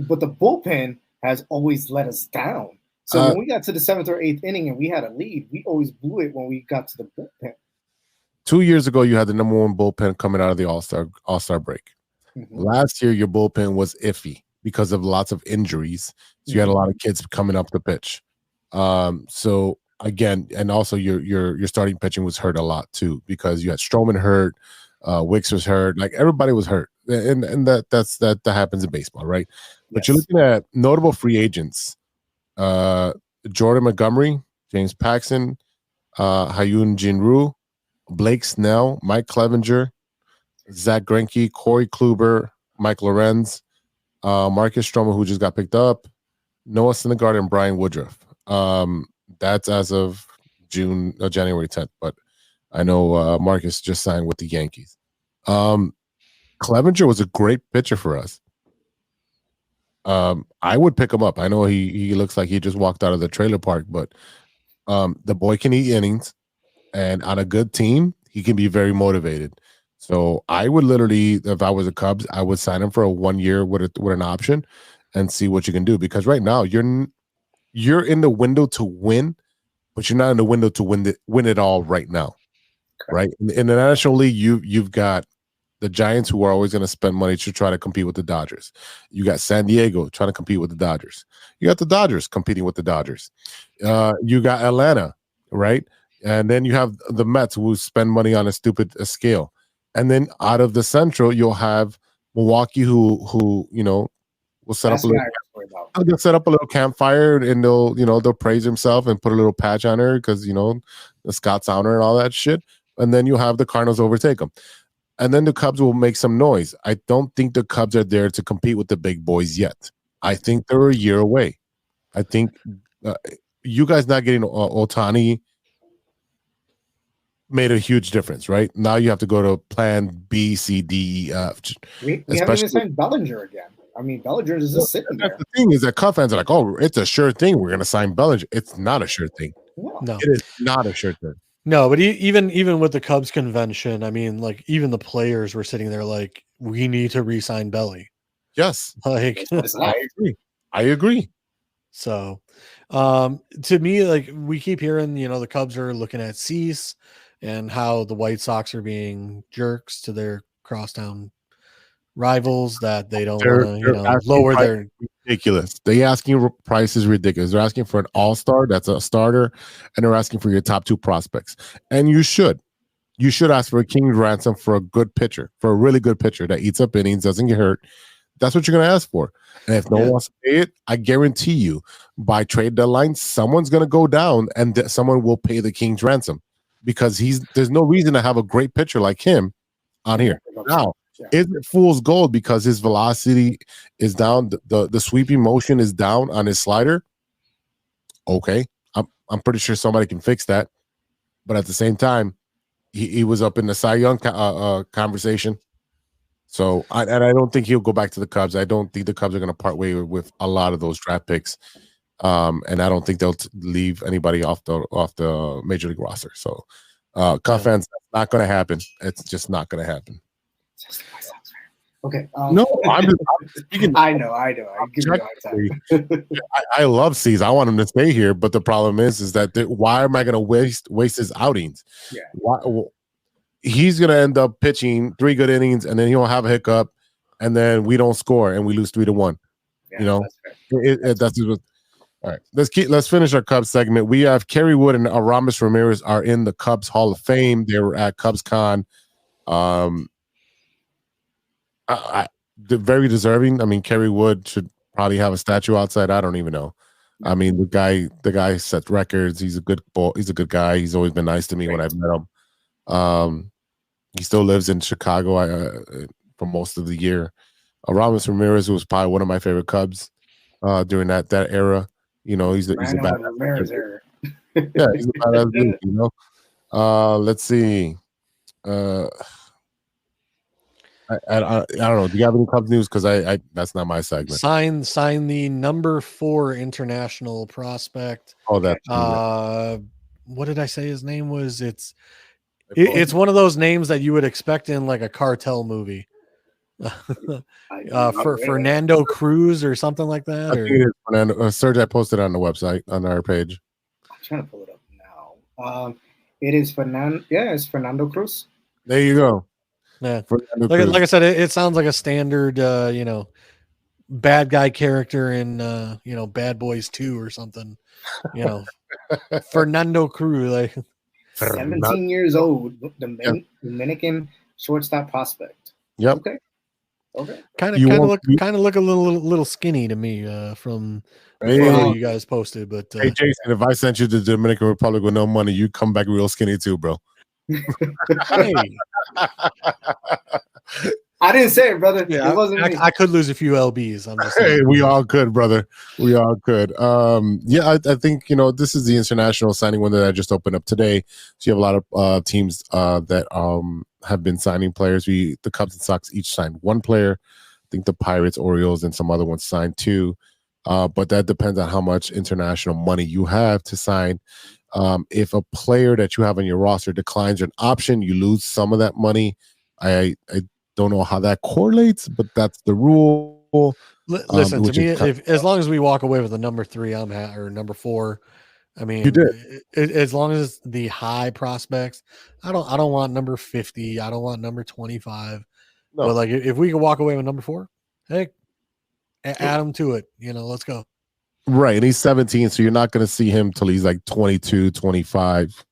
but the bullpen has always let us down. So when we got to the 7th or 8th inning and we had a lead, we always blew it when we got to the bullpen. 2 years ago, you had the number 1 bullpen coming out of the All-Star break. Mm-hmm. Last year, your bullpen was iffy because of lots of injuries. So you had a lot of kids coming up the pitch. So again, and also your starting pitching was hurt a lot too because you had Stroman hurt. Wicks was hurt. Like everybody was hurt, and that happens in baseball, right? But you're Yes. looking at notable free agents: Jordan Montgomery, James Paxton, Hyun Jin-Roo, Blake Snell, Mike Clevenger, Zach Greinke, Corey Kluber, Mike Lorenz, Marcus Stroman, who just got picked up, Noah Syndergaard, and Brian Woodruff. That's as of January 10th, but I know Marcus just signed with the Yankees. Clevenger was a great pitcher for us. I would pick him up. I know he looks like he just walked out of the trailer park, but the boy can eat innings, and on a good team, he can be very motivated. So I would literally, if I was a Cubs, I would sign him for a 1 year with an option and see what you can do. Because right now you're in the window to win, but you're not in the window to win it all right now. Right? In the National League, you've got the Giants, who are always going to spend money to try to compete with the Dodgers. You got San Diego trying to compete with the Dodgers. You got the Dodgers competing with the Dodgers. You got Atlanta, right? And then you have the Mets, who spend money on a stupid scale. And then out of the Central, you'll have Milwaukee, who will set up they'll set up a little campfire, and they'll praise himself and put a little patch on her because the Scott's on her and all that shit. And then you have the Cardinals overtake them. And then the Cubs will make some noise. I don't think the Cubs are there to compete with the big boys yet. I think they're a year away. I think you guys not getting Ohtani made a huge difference, right? Now you have to go to plan B, C, D, E, F. We haven't even signed Bellinger again. I mean, Bellinger is just sitting there. The thing is that Cubs fans are like, oh, it's a sure thing. We're going to sign Bellinger. It's not a sure thing. No, it is not a sure thing. No, but even with the Cubs convention, I mean, like even the players were sitting there like, we need to re-sign Belly. Yes, like I agree. So, to me, like we keep hearing, the Cubs are looking at Cease and how the White Sox are being jerks to their crosstown rivals that they don't want to, lower their ridiculous. They asking price is ridiculous. They're asking for an all-star that's a starter, and they're asking for your top two prospects. And you should ask for a king's ransom for a good pitcher, for a really good pitcher that eats up innings, doesn't get hurt. That's what you're going to ask for. And if no one wants to pay it, I guarantee you, by trade deadline, someone's going to go down, and someone will pay the king's ransom, because there's no reason to have a great pitcher like him on here. Now, is it fool's gold because his velocity is down, the sweeping motion is down on his slider? Okay, I'm pretty sure somebody can fix that. But at the same time, he was up in the Cy Young conversation. So I don't think he'll go back to the Cubs. I don't think the Cubs are going to part way with a lot of those draft picks. And I don't think they'll leave anybody off the major league roster. So Cub fans, that's not going to happen. It's just not going to happen. Okay. No, I'm speaking. I know. I give you a hard time. I love Cease. I want him to stay here, but the problem is that why am I going to waste his outings? Yeah. He's going to end up pitching 3 good innings, and then he'll have a hiccup, and then we don't score, and we lose 3-1. Yeah, That's all right. Let's finish our Cubs segment. We have Kerry Wood and Aramis Ramirez are in the Cubs Hall of Fame. They were at CubsCon. They're very deserving. I mean, Kerry Wood should probably have a statue outside. I don't even know. I mean, the guy set records. He's a good guy. He's always been nice to me when I've met him. He still lives in Chicago for most of the year. Aramis Ramirez was probably one of my favorite Cubs during that era. He's a bad Ramirez era. Yeah, he's a badass dude. Let's see. I don't know. Do you have any Cubs news? Because I that's not my segment. Sign the number 4 international prospect. Oh, that's what did I say his name was? It's one of those names that you would expect in like a cartel movie. For Fernando Cruz or something like that. I think it is Fernando. Serg, I posted it on the website on our page. I'm trying to pull it up now. It is Fernando. Yeah, it's Fernando Cruz. There you go. Yeah, like I said, it sounds like a standard, bad guy character in, Bad Boys 2 or something. Fernando Cruz, like 17 years old, Dominican shortstop prospect. Yep. Okay. Kind You of won't- look a little skinny to me from the Hey. photo you guys posted. But Hey, Jason, if I sent you to the Dominican Republic with no money, you come back real skinny too, bro. hey, I didn't say it, brother. yeah, It wasn't me. I could lose a few lbs. I'm just Hey, saying. we all could, brother. We all could. Yeah, I think this is the international signing window that just opened up today. So you have a lot of teams that have been signing players. The Cubs and Sox each signed one player. I think the Pirates, Orioles, and some other ones signed two. But that depends on how much international money you have to sign. If a player that you have on your roster declines an option, you lose some of that money. I don't know how that correlates, but that's the rule. Listen to me. If as long as we walk away with a number 3, or number 4. I mean, You did. As long as the high prospects, I don't want number 50. I don't want number 25. No. But like, if we can walk away with number 4, hey, add him to it. Let's go. Right, and he's 17, so you're not going to see him till he's like 22, 25,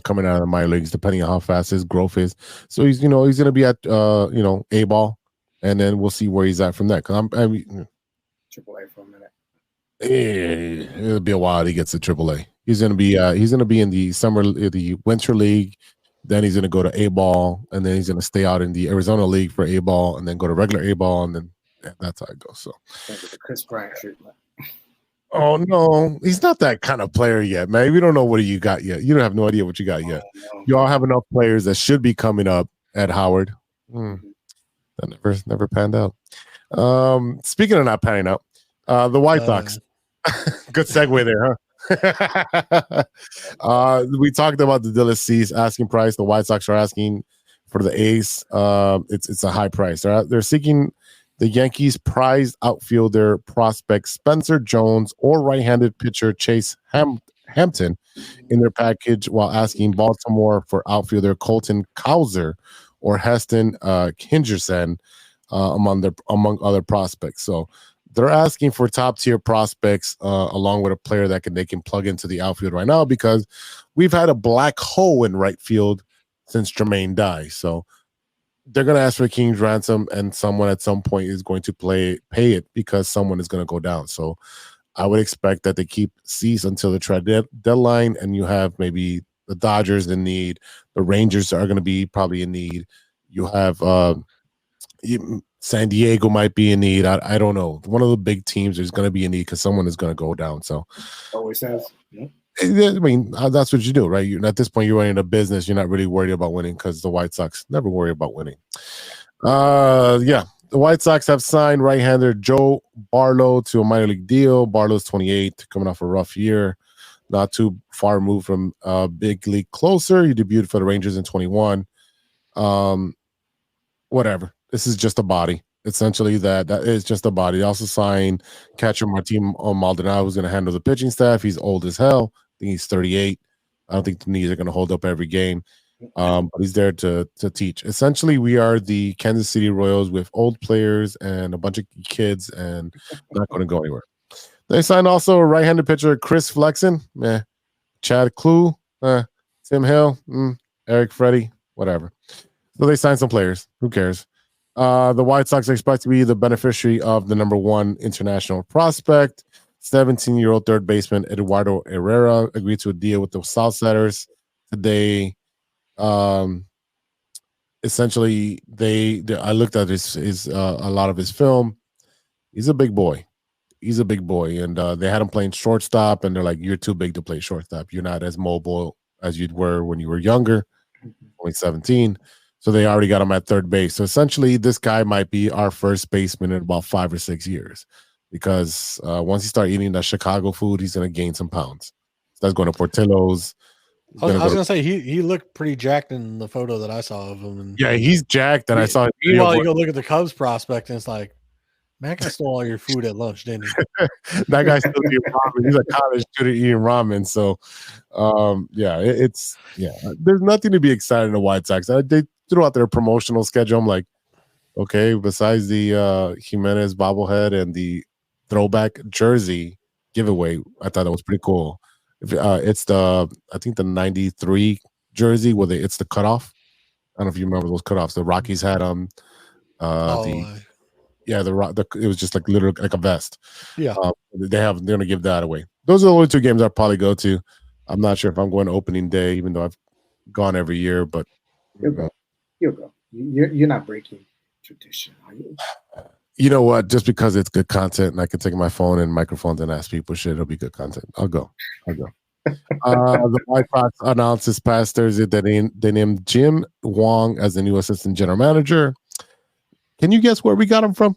coming out of the minor leagues, depending on how fast his growth is. So he's going to be at A ball, and then we'll see where he's at from that. Because AAA for a minute. It'll be a while till he gets to AAA. He's going to be in the winter league. Then he's going to go to A ball, and then he's going to stay out in the Arizona league for A ball, and then go to regular A ball, and then that's how it goes. So The Chris Bryant treatment. Oh no, he's not that kind of player yet, man. We don't know what you got yet. You don't have no idea what you got yet. No. You all have enough players that should be coming up at Howard. That never panned out. Speaking of not panning out, the White Sox. Good segue there, huh? We talked about the Dylan Cease asking price. The White Sox are asking for the ace. It's a high price. They're seeking the Yankees' prized outfielder prospect Spencer Jones or right-handed pitcher Chase Hampton in their package, while asking Baltimore for outfielder Colton Cowser or Heston Kingerson among other prospects. So they're asking for top-tier prospects along with a player that they can plug into the outfield right now, because we've had a black hole in right field since Jermaine died. So they're going to ask for King's ransom, and someone at some point is going to pay it, because someone is going to go down. So I would expect that they keep Cease until the trade deadline, and you have maybe the Dodgers in need. The Rangers are going to be probably in need. You have San Diego might be in need. I don't know. One of the big teams is going to be in need because someone is going to go down. So Always says. Yeah. I mean, that's what you do, right? At this point, you're running a business. You're not really worried about winning, because the White Sox never worry about winning. The White Sox have signed right-hander Joe Barlow to a minor league deal. Barlow's 28, coming off a rough year, not too far removed from big league closer. He debuted for the Rangers in 21. Whatever. This is just a body. Essentially, that is just a body. They also signed catcher Martin Maldonado, who's going to handle the pitching staff. He's old as hell. I think he's 38. I don't think the knees are going to hold up every game. But he's there to teach. Essentially, we are the Kansas City Royals with old players and a bunch of kids, and not going to go anywhere. They signed also a right-handed pitcher, Chris Flexen, Chad Klug, Tim Hill, Eric Freddie, whatever. So they signed some players. Who cares? The White Sox expect to be the beneficiary of the number 1 international prospect. 17-year-old third baseman Eduardo Herrera agreed to a deal with the Southsiders today. Essentially, I looked at his a lot of his film. He's a big boy. And they had him playing shortstop, and they're like, "You're too big to play shortstop. You're not as mobile as you were when you were younger, only 17." So they already got him at third base. So essentially, this guy might be our first baseman in about 5 or 6 years, because once he starts eating that Chicago food, he's going to gain some pounds. So that's going to Portillo's. I was going to say, he looked pretty jacked in the photo that I saw of him. And yeah, he's jacked. And I saw. Meanwhile, you go look at the Cubs prospect, and it's like, Mac stole all your food at lunch, didn't he? That guy still eating ramen. He's a college student eating ramen. So, there's nothing to be excited in the White Sox. They threw out their promotional schedule. I'm like, okay, besides the Jimenez bobblehead and the throwback jersey giveaway, I thought that was pretty cool. It's I think the 93 jersey where it's the cutoff. I don't know if you remember those cutoffs. The Rockies had them. It was just like literally like a vest. Yeah. They're gonna give that away. Those are the only 2 games I'll probably go to. I'm not sure if I'm going to opening day, even though I've gone every year, but You'll go. You're not breaking tradition, are you? You know what? Just because it's good content and I can take my phone and microphones and ask people shit, it'll be good content. I'll go. The White Sox announced this past Thursday that they named Jim Wong as the new assistant general manager. Can you guess where we got him from?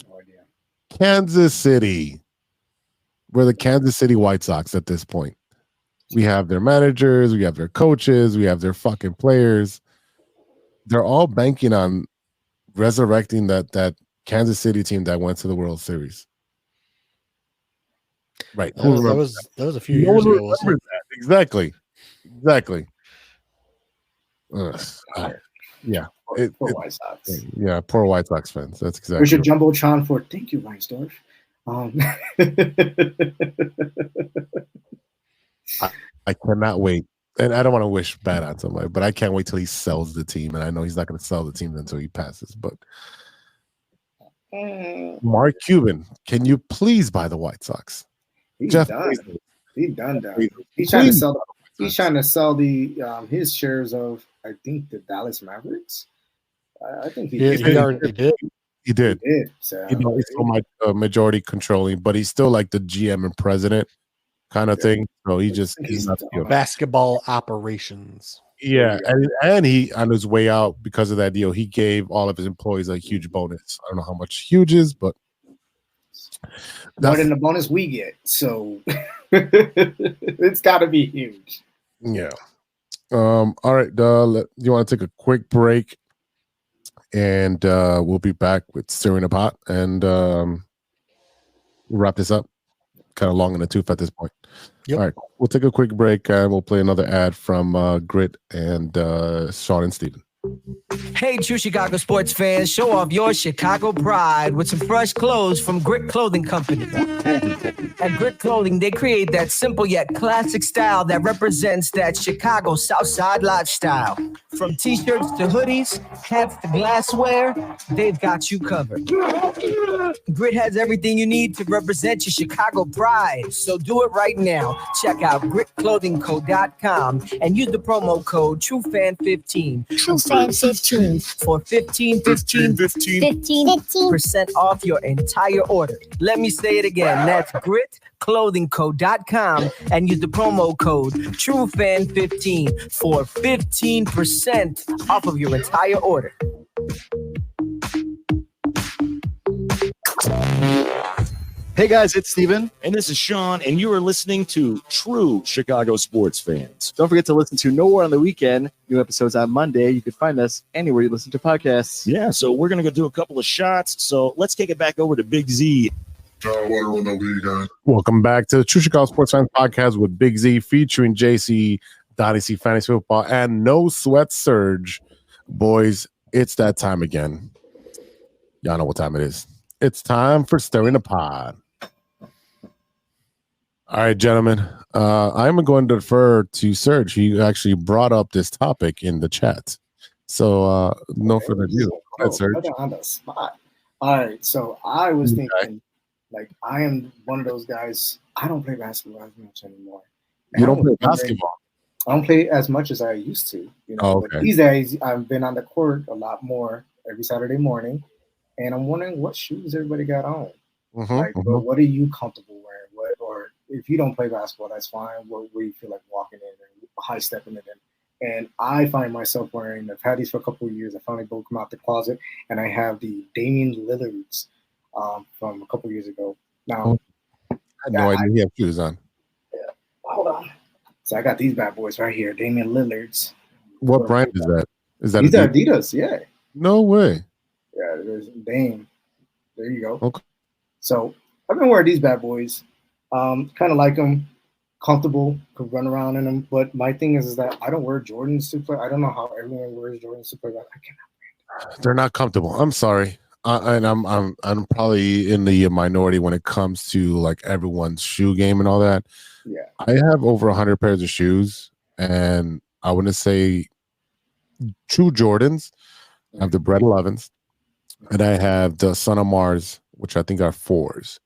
No idea. Kansas City. We're the Kansas City White Sox at this point. We have their managers, we have their coaches, we have their fucking players. They're all banking on resurrecting that Kansas City team that went to the World Series. Right. That was a few years ago. Wasn't it? Exactly. Yeah. Poor White Sox. Yeah, poor White Sox fans. That's exactly. We should jumbotron for thank you, Reinsdorf. I cannot wait. And I don't want to wish bad on somebody, but I can't wait till he sells the team. And I know he's not going to sell the team until he passes. But Mark Cuban, can you please buy the White Sox? He's Jeff done. Bezos. He's done. He's trying to sell. He's trying to sell his shares of, I think, the Dallas Mavericks. I think he already did. He did. So, he's still majority controlling, but he's still like the GM and president kind of thing. So he's not basketball operations. Yeah, and he on his way out because of that deal, he gave all of his employees a huge bonus. I don't know how much huge is, but more than the bonus we get. So it's got to be huge. Yeah. All right. You want to take a quick break, and we'll be back with Stirring the Pot, and we'll wrap this up. Kind of long in the tooth at this point. Yep. All right. We'll take a quick break, and we'll play another ad from Grit and Sean and Steven. Hey, true Chicago sports fans, show off your Chicago pride with some fresh clothes from Grit Clothing Company. At Grit Clothing, they create that simple yet classic style that represents that Chicago Southside lifestyle. From t-shirts to hoodies, hats to glassware, they've got you covered. Grit has everything you need to represent your Chicago pride, so do it right now. Check out gritclothingco.com and use the promo code TrueFan15. TrueFan15. For 15% off your entire order. Let me say it again. That's gritclothingco.com and use the promo code TrueFan15 for 15% off of your entire order. Hey guys, it's Steven. And this is Sean, and you are listening to True Chicago Sports Fans. Don't forget to listen to Nowhere on the Weekend. New episodes on Monday. You can find us anywhere you listen to podcasts. Yeah, so we're going to go do a couple of shots. So let's kick it back over to Big Z. Welcome back to the True Chicago Sports Fans Podcast with Big Z, featuring JC, Dynasty Fantasy Football, and No Sweat Serg. Boys, it's that time again. Y'all know what time it is. It's time for Stirring the Pod. All right, gentlemen. I'm going to defer to Serg. He actually brought up this topic in the chat. So, no further ado. Go ahead, Serg. On the spot. All right. So I was thinking, like, I am one of those guys. I don't play basketball as much anymore. You don't play basketball? I don't play as much as I used to. You know, okay. But these days I've been on the court a lot more every Saturday morning, and I'm wondering what shoes everybody got on. What are you comfortable wearing? Or if you don't play basketball, that's fine. Where you feel like walking in and high stepping it in. And I find myself wearing, I've had these for a couple of years. I finally broke them out the closet, and I have the Damian Lillards from a couple of years ago. Now, I had no idea he had shoes on. Yeah, hold on. So I got these bad boys right here, Damian Lillards. What brand is that? Is that these are Adidas? Yeah. No way. Yeah, there's Dame. There you go. Okay. So I've been wearing these bad boys. Kind of like them, comfortable, could run around in them. But my thing is that I don't wear Jordans to play. I don't know how everyone wears Jordans to play, but I cannot. They're not comfortable. I'm sorry, and I'm probably in the minority when it comes to like everyone's shoe game and all that. Yeah, I have over 100 pairs of shoes, and I want to say true Jordans. I have the Bread 11s, and I have the Son of Mars, which I think are 4s.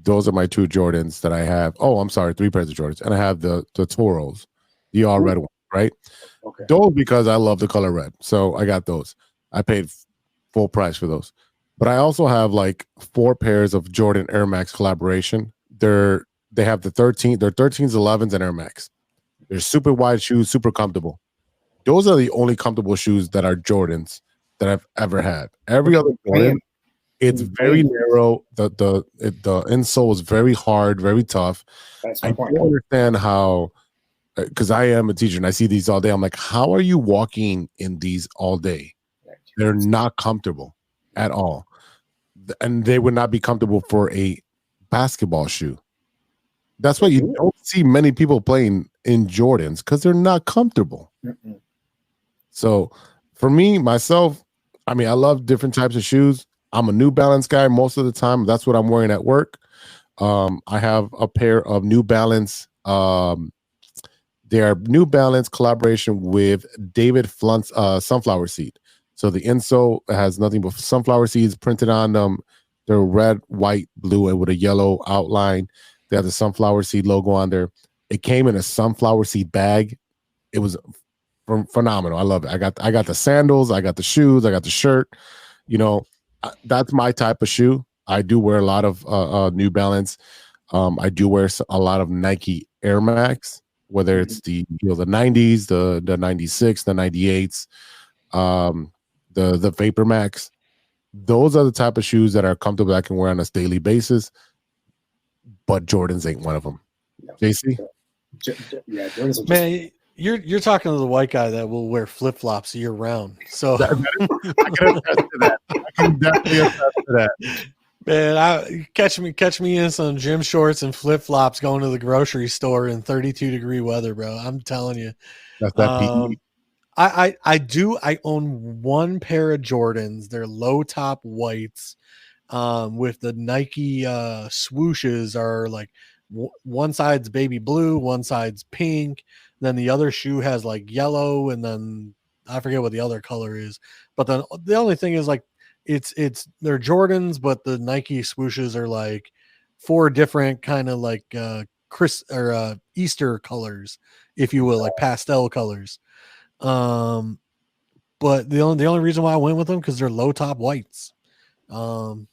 Those are my 2 Jordans that I have. Oh, I'm sorry, 3 pairs of Jordans, and I have the Toros, the all red one, right? Okay. Those because I love the color red, so I got those. I paid full price for those. But I also have like 4 pairs of Jordan Air Max collaboration. They have the 13, they're 13s, 11s, and Air Max. They're super wide shoes, super comfortable. Those are the only comfortable shoes that are Jordans that I've ever had. Every other Jordan, it's very narrow. The insole is very hard, very tough. I don't understand how, because I am a teacher and I see these all day. I'm like, how are you walking in these all day? They're not comfortable at all. And they would not be comfortable for a basketball shoe. That's why you don't see many people playing in Jordans, because they're not comfortable. So for me, myself, I mean, I love different types of shoes. I'm a New Balance guy most of the time. That's what I'm wearing at work. I have a pair of New Balance. They are New Balance collaboration with David Flunt's sunflower seed. So the insole has nothing but sunflower seeds printed on them. They're red, white, blue, and with a yellow outline. They have the sunflower seed logo on there. It came in a sunflower seed bag. It was phenomenal. I love it. I got the sandals. I got the shoes. I got the shirt. You know, that's my type of shoe. I do wear a lot of New Balance. I do wear a lot of Nike Air Max, whether it's the 90s, the 96, the 98s, the Vapor Max. Those are the type of shoes that are comfortable that I can wear on a daily basis. But Jordans ain't one of them. JC? Yeah, Jordans are Man, you're talking to the white guy that will wear flip flops year round. So I can attest to that. I can definitely attest to that. Man, catch me in some gym shorts and flip flops going to the grocery store in 32-degree weather, bro. I'm telling you. That's that PE. I own 1 pair of Jordans. They're low top whites, with the Nike swooshes are like one side's baby blue, one side's pink. Then the other shoe has like yellow, and then I forget what the other color is. But then the only thing is like it's they're Jordans, but the Nike swooshes are like 4 different kind of like Easter colors, if you will, like pastel colors. But the only reason why I went with them because they're low top whites. And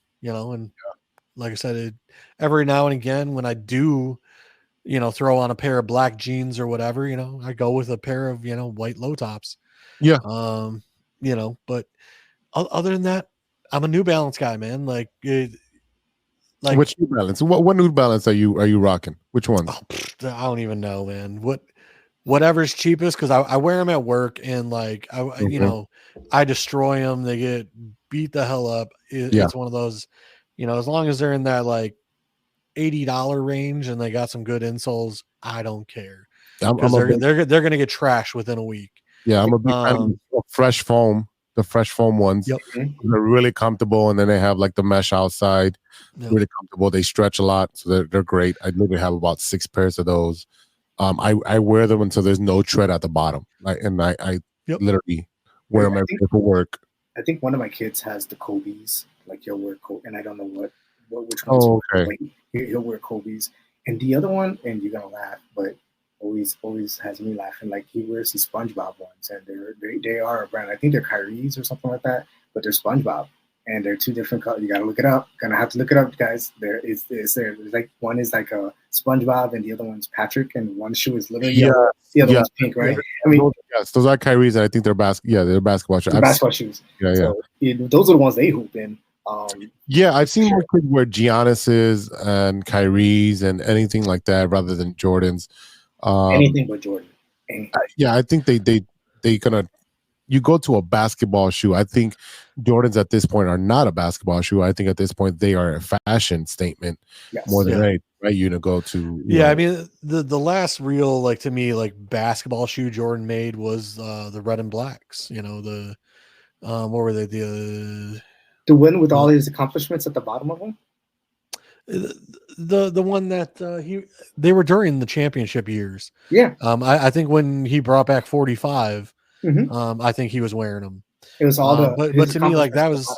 like I said, every now and again when I do, throw on a pair of black jeans or whatever, I go with a pair of white low tops. Yeah. But other than that, I'm a New Balance guy, man. Like which New Balance? What New Balance are you rocking? Which ones? I don't even know, man. Whatever's cheapest, because I wear them at work, and like I destroy them. They get beat the hell up. It's one of those, as long as they're in that like $80 range and they got some good insoles, I don't care. Because they're gonna get trashed within a week. Yeah, I'm a big fan of Fresh Foam. The Fresh Foam ones. Yep. They're really comfortable, and then they have like the mesh outside. Really comfortable. They stretch a lot, so they're great. I literally have about 6 pairs of those. I wear them until there's no tread at the bottom. I literally wear them every day for work. I think one of my kids has the Kobe's. Like he'll wear Kobe, and I don't know which ones. Oh, okay. Like, he'll wear Kobe's, and the other one, and you're gonna laugh, but always has me laughing. Like he wears the SpongeBob ones, and they are a brand. I think they're Kyrie's or something like that, but they're SpongeBob. And they're 2 different colors. You gotta look it up. Gonna have to look it up, guys. There's like one is like a SpongeBob and the other one's Patrick, and one shoe is literally yellow. The other one's pink, right? I mean, those are Kyrie's, and I think they're they're basketball shoes. Basketball shoes. Yeah, so, those are the ones they hoop in. I've seen more kids wear Giannis's and Kyrie's and anything like that rather than Jordans. Anything but Jordan. I think they gonna. You go to a basketball shoe. I think Jordans at this point are not a basketball shoe. I think at this point they are a fashion statement more than anything, right? You to go to. I mean the last real like to me like basketball shoe Jordan made was the red and blacks. The what were they, the one with all his accomplishments at the bottom of them. The one that they were during the championship years. Yeah. I think when he brought back 45, Mhm. I think he was wearing them. It was all the but to me, like that was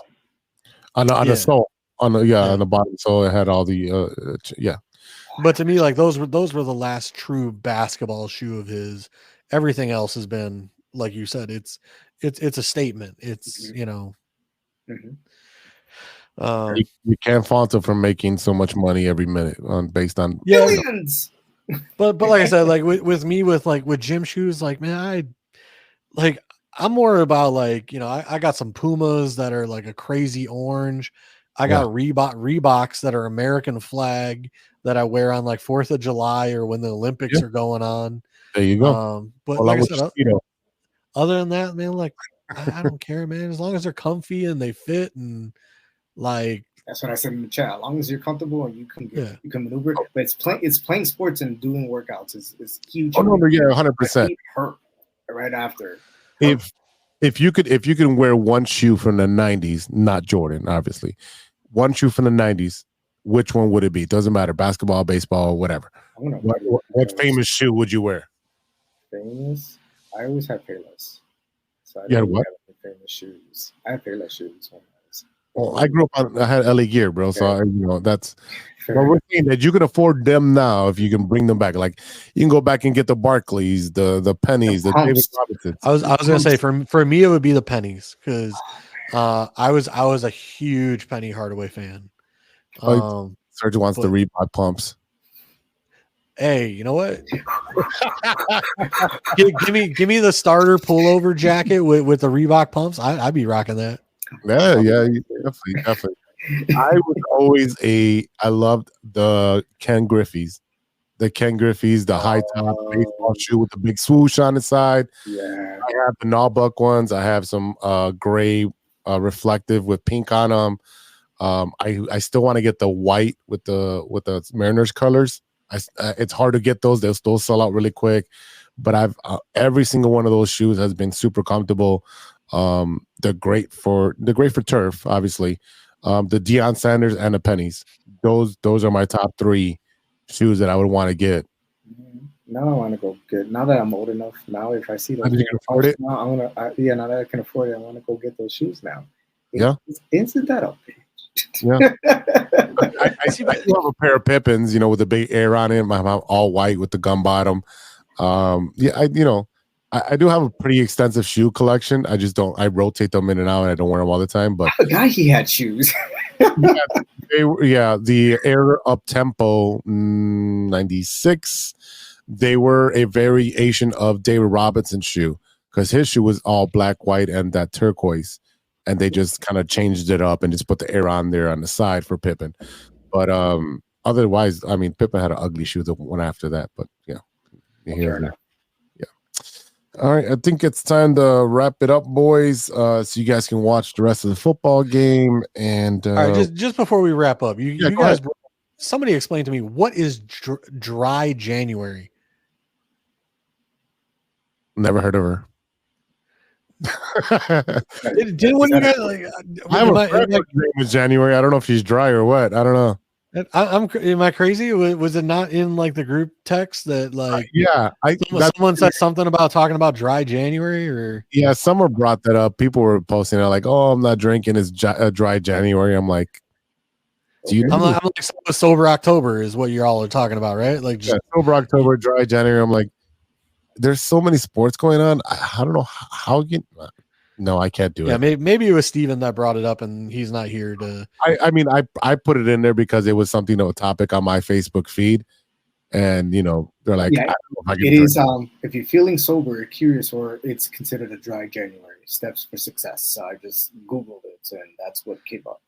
on the sole, on the bottom sole, it had all the yeah. But to me, like those were the last true basketball shoe of his. Everything else has been, like you said, it's a statement. It's You can't fault him for making so much money every minute based on billions. But like I said, like with me with gym shoes, like man, I'm more about like, I got some Pumas that are like a crazy orange. I got Reeboks that are American flag that I wear on like 4th of July or when the Olympics are going on. There you go. But like I said, other than that, man, like I don't care, man. As long as they're comfy and they fit and like. That's what I said in the chat. As long as you're comfortable and you can maneuver, but it's playing sports and doing workouts is huge. Oh no, yeah, 100%. Hurt right after. If you can wear one shoe from the 90s, not Jordan, obviously, one shoe from the 90s, which one would it be? Doesn't matter, basketball, baseball, whatever. What famous shoe would you wear? Famous? I always had Payless. So I you had what? Have famous shoes. I had Payless shoes. Well, I grew up I had LA Gear, bro. So that's. Well, we're saying that you can afford them now if you can bring them back. Like you can go back and get the Barclays, the pennies, the David Robinsons. I was gonna say for me it would be the pennies because I was a huge Penny Hardaway fan. Serg wants the Reebok pumps. Hey, you know what? give me the starter pullover jacket with the Reebok pumps. I'd be rocking that. Yeah, definitely. I was always I loved the Ken Griffey's. The high top baseball shoe with the big swoosh on the side. Yeah. I have the Naubuck ones. I have some gray reflective with pink on them. I still want to get the white with the Mariners colors. It's hard to get those. They'll still sell out really quick. But I've every single one of those shoes has been super comfortable. They're great for turf, obviously. The Deion Sanders and the pennies. Those are my top 3 shoes that I would want to get. Now I want to go get. Now that I'm old enough, now if I see those, you can afford it. Now now that I can afford it, I want to go get those shoes now. Isn't that a bitch? Yeah. I see people have a pair of Pippins, with the big air on it. My all white with the gum bottom. I do have a pretty extensive shoe collection. I just don't. I rotate them in and out. And I don't wear them all the time. But I forgot he had shoes. The Air Up Tempo 96. They were a variation of David Robinson's shoe because his shoe was all black, white, and that turquoise, and they just kind of changed it up and just put the Air on there on the side for Pippen. But otherwise, I mean, Pippen had an ugly shoe the one after that. But you hear it. All right, I think it's time to wrap it up, boys, so you guys can watch the rest of the football game. And all right, just before we wrap up, you guys, somebody explain to me what is dry January. Never heard of her. Didn't one of you guys like? I have a friend whose name is January. I don't know if she's dry or what. I don't know. Am I crazy? Was it not in like the group text that like someone said something about talking about dry January or someone brought that up. People were posting it like, "Oh, I'm not drinking. It's dry January." I'm like, I'm like sober October is what you all are talking about, right? Like sober October, dry January. I'm like, there's so many sports going on. I don't know how you. No, I can't do it. Yeah, maybe it was Steven that brought it up, and he's not here to. I mean, I put it in there because it was something a topic on my Facebook feed, and they're like, I don't know if I can. It is if you're feeling sober, or curious, or it's considered a dry January. Steps for success. So I just Googled it, and that's what came up.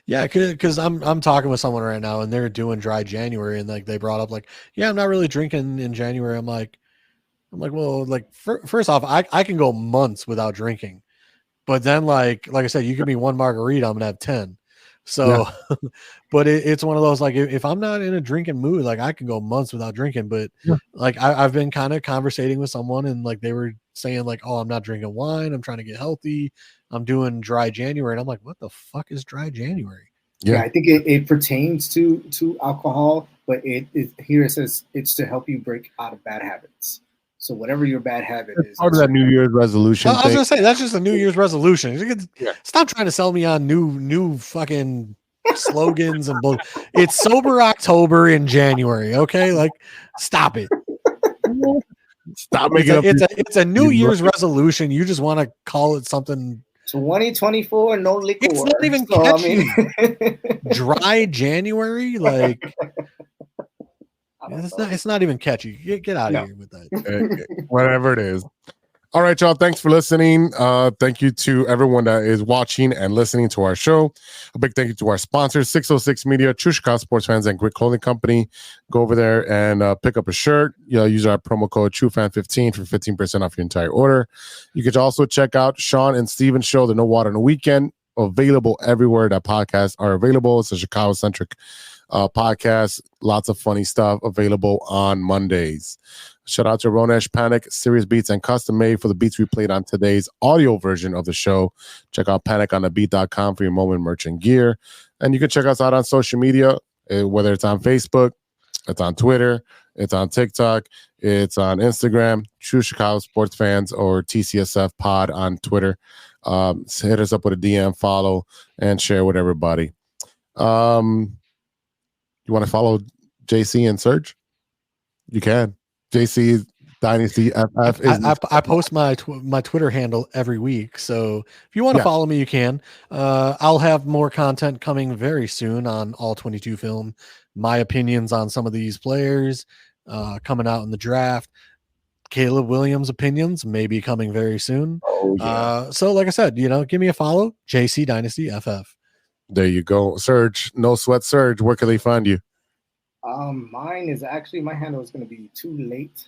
Yeah, because I'm talking with someone right now, and they're doing dry January, and like they brought up like, I'm not really drinking in January. I'm like, well, like first off, I can go months without drinking, but then like I said, you give me one margarita, I'm gonna have 10. So, but it's one of those like if I'm not in a drinking mood, like I can go months without drinking. But like I've been kind of conversating with someone, and like they were saying like, oh, I'm not drinking wine, I'm trying to get healthy, I'm doing dry January, and I'm like, what the fuck is dry January? Yeah, I think it pertains to alcohol, but it here it says it's to help you break out of bad habits. So whatever your bad habit is, part of that New Year's resolution. I was gonna say that's just a New Year's resolution. Stop trying to sell me on new fucking slogans and bull. It's sober October in January. Okay, like stop it. Stop making it's a New Year's resolution. You just want to call it something. 2024, no liquor. It's not even catchy. Dry January, like it's not even catchy. Get out of here with that. Whatever it is. All right, y'all. Thanks for listening. Thank you to everyone that is watching and listening to our show. A big thank you to our sponsors, 606 Media, True Chicago Sports Fans, and Grit Clothing Company. Go over there and pick up a shirt. Use our promo code TrueFan15 for 15% off your entire order. You could also check out Sean and Steven's show, The No Water in the Weekend, available everywhere that podcasts are available. It's a Chicago-centric podcast. Lots of funny stuff available on Mondays. Shout out to Ronesh Panic, Serious Beats, and custom made for the beats we played on today's audio version of the show. Check out paniconthebeat.com for your moment merchant gear. And you can check us out on social media, whether it's on Facebook, it's on Twitter, it's on TikTok, it's on Instagram, True Chicago Sports Fans, or TCSF Pod on Twitter. Hit us up with a DM, follow, and share with everybody. You want to follow JC and Serg? You can. JC Dynasty FF is I post my Twitter handle every week, so if you want to follow me, you can. I'll have more content coming very soon on All 22 Film. My opinions on some of these players coming out in the draft. Caleb Williams' opinions may be coming very soon. So like I said, give me a follow. JC Dynasty FF. There you go, Serg. No sweat, Serg. Where can they find you? Mine is actually, my handle is going to be Too Late.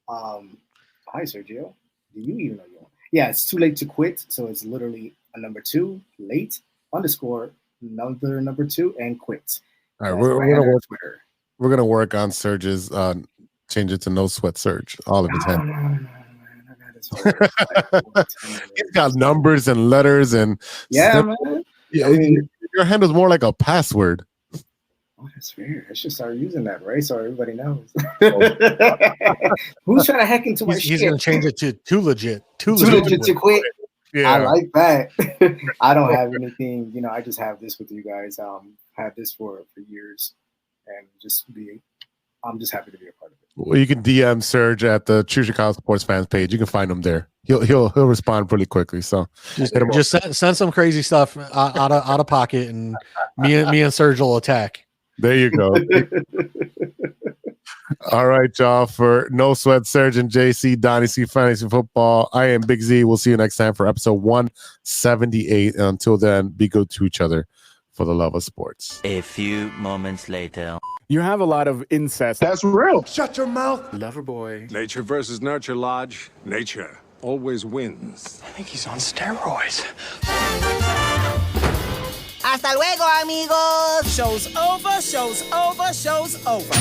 Hi, Sergio. Do you even know you? Yeah, it's Too Late to Quit. So it's literally a number 2, late, _, another number 2, and quit. All right, we're gonna work on Serg's change it to No Sweat Serg. All of his handles. He's got numbers and letters and man. Yeah, I mean, your handle's more like a password. Oh, that's fair. I should start using that, right? So everybody knows. Who's trying to hack into my shit? He's going to change it to Too Legit. Too legit to quit. Yeah. I like that. I don't have anything. I just have this with you guys. Had this for years, and I'm just happy to be a part of it. Well, you can DM Serg at the True Chicago Sports Fans page. You can find him there. He'll respond pretty quickly. So just send some crazy stuff out of pocket, and me and Serg will attack. There you go. All right, y'all. For No Sweat, Serg and JC, Dynasty Fantasy Football, I am Big Z. We'll see you next time for episode 178. And until then, be good to each other for the love of sports. A few moments later. You have a lot of incest. That's real. Shut your mouth. Lover boy. Nature versus nurture, Lodge. Nature always wins. I think he's on steroids. Hasta luego, amigos. Show's over, show's over, show's over.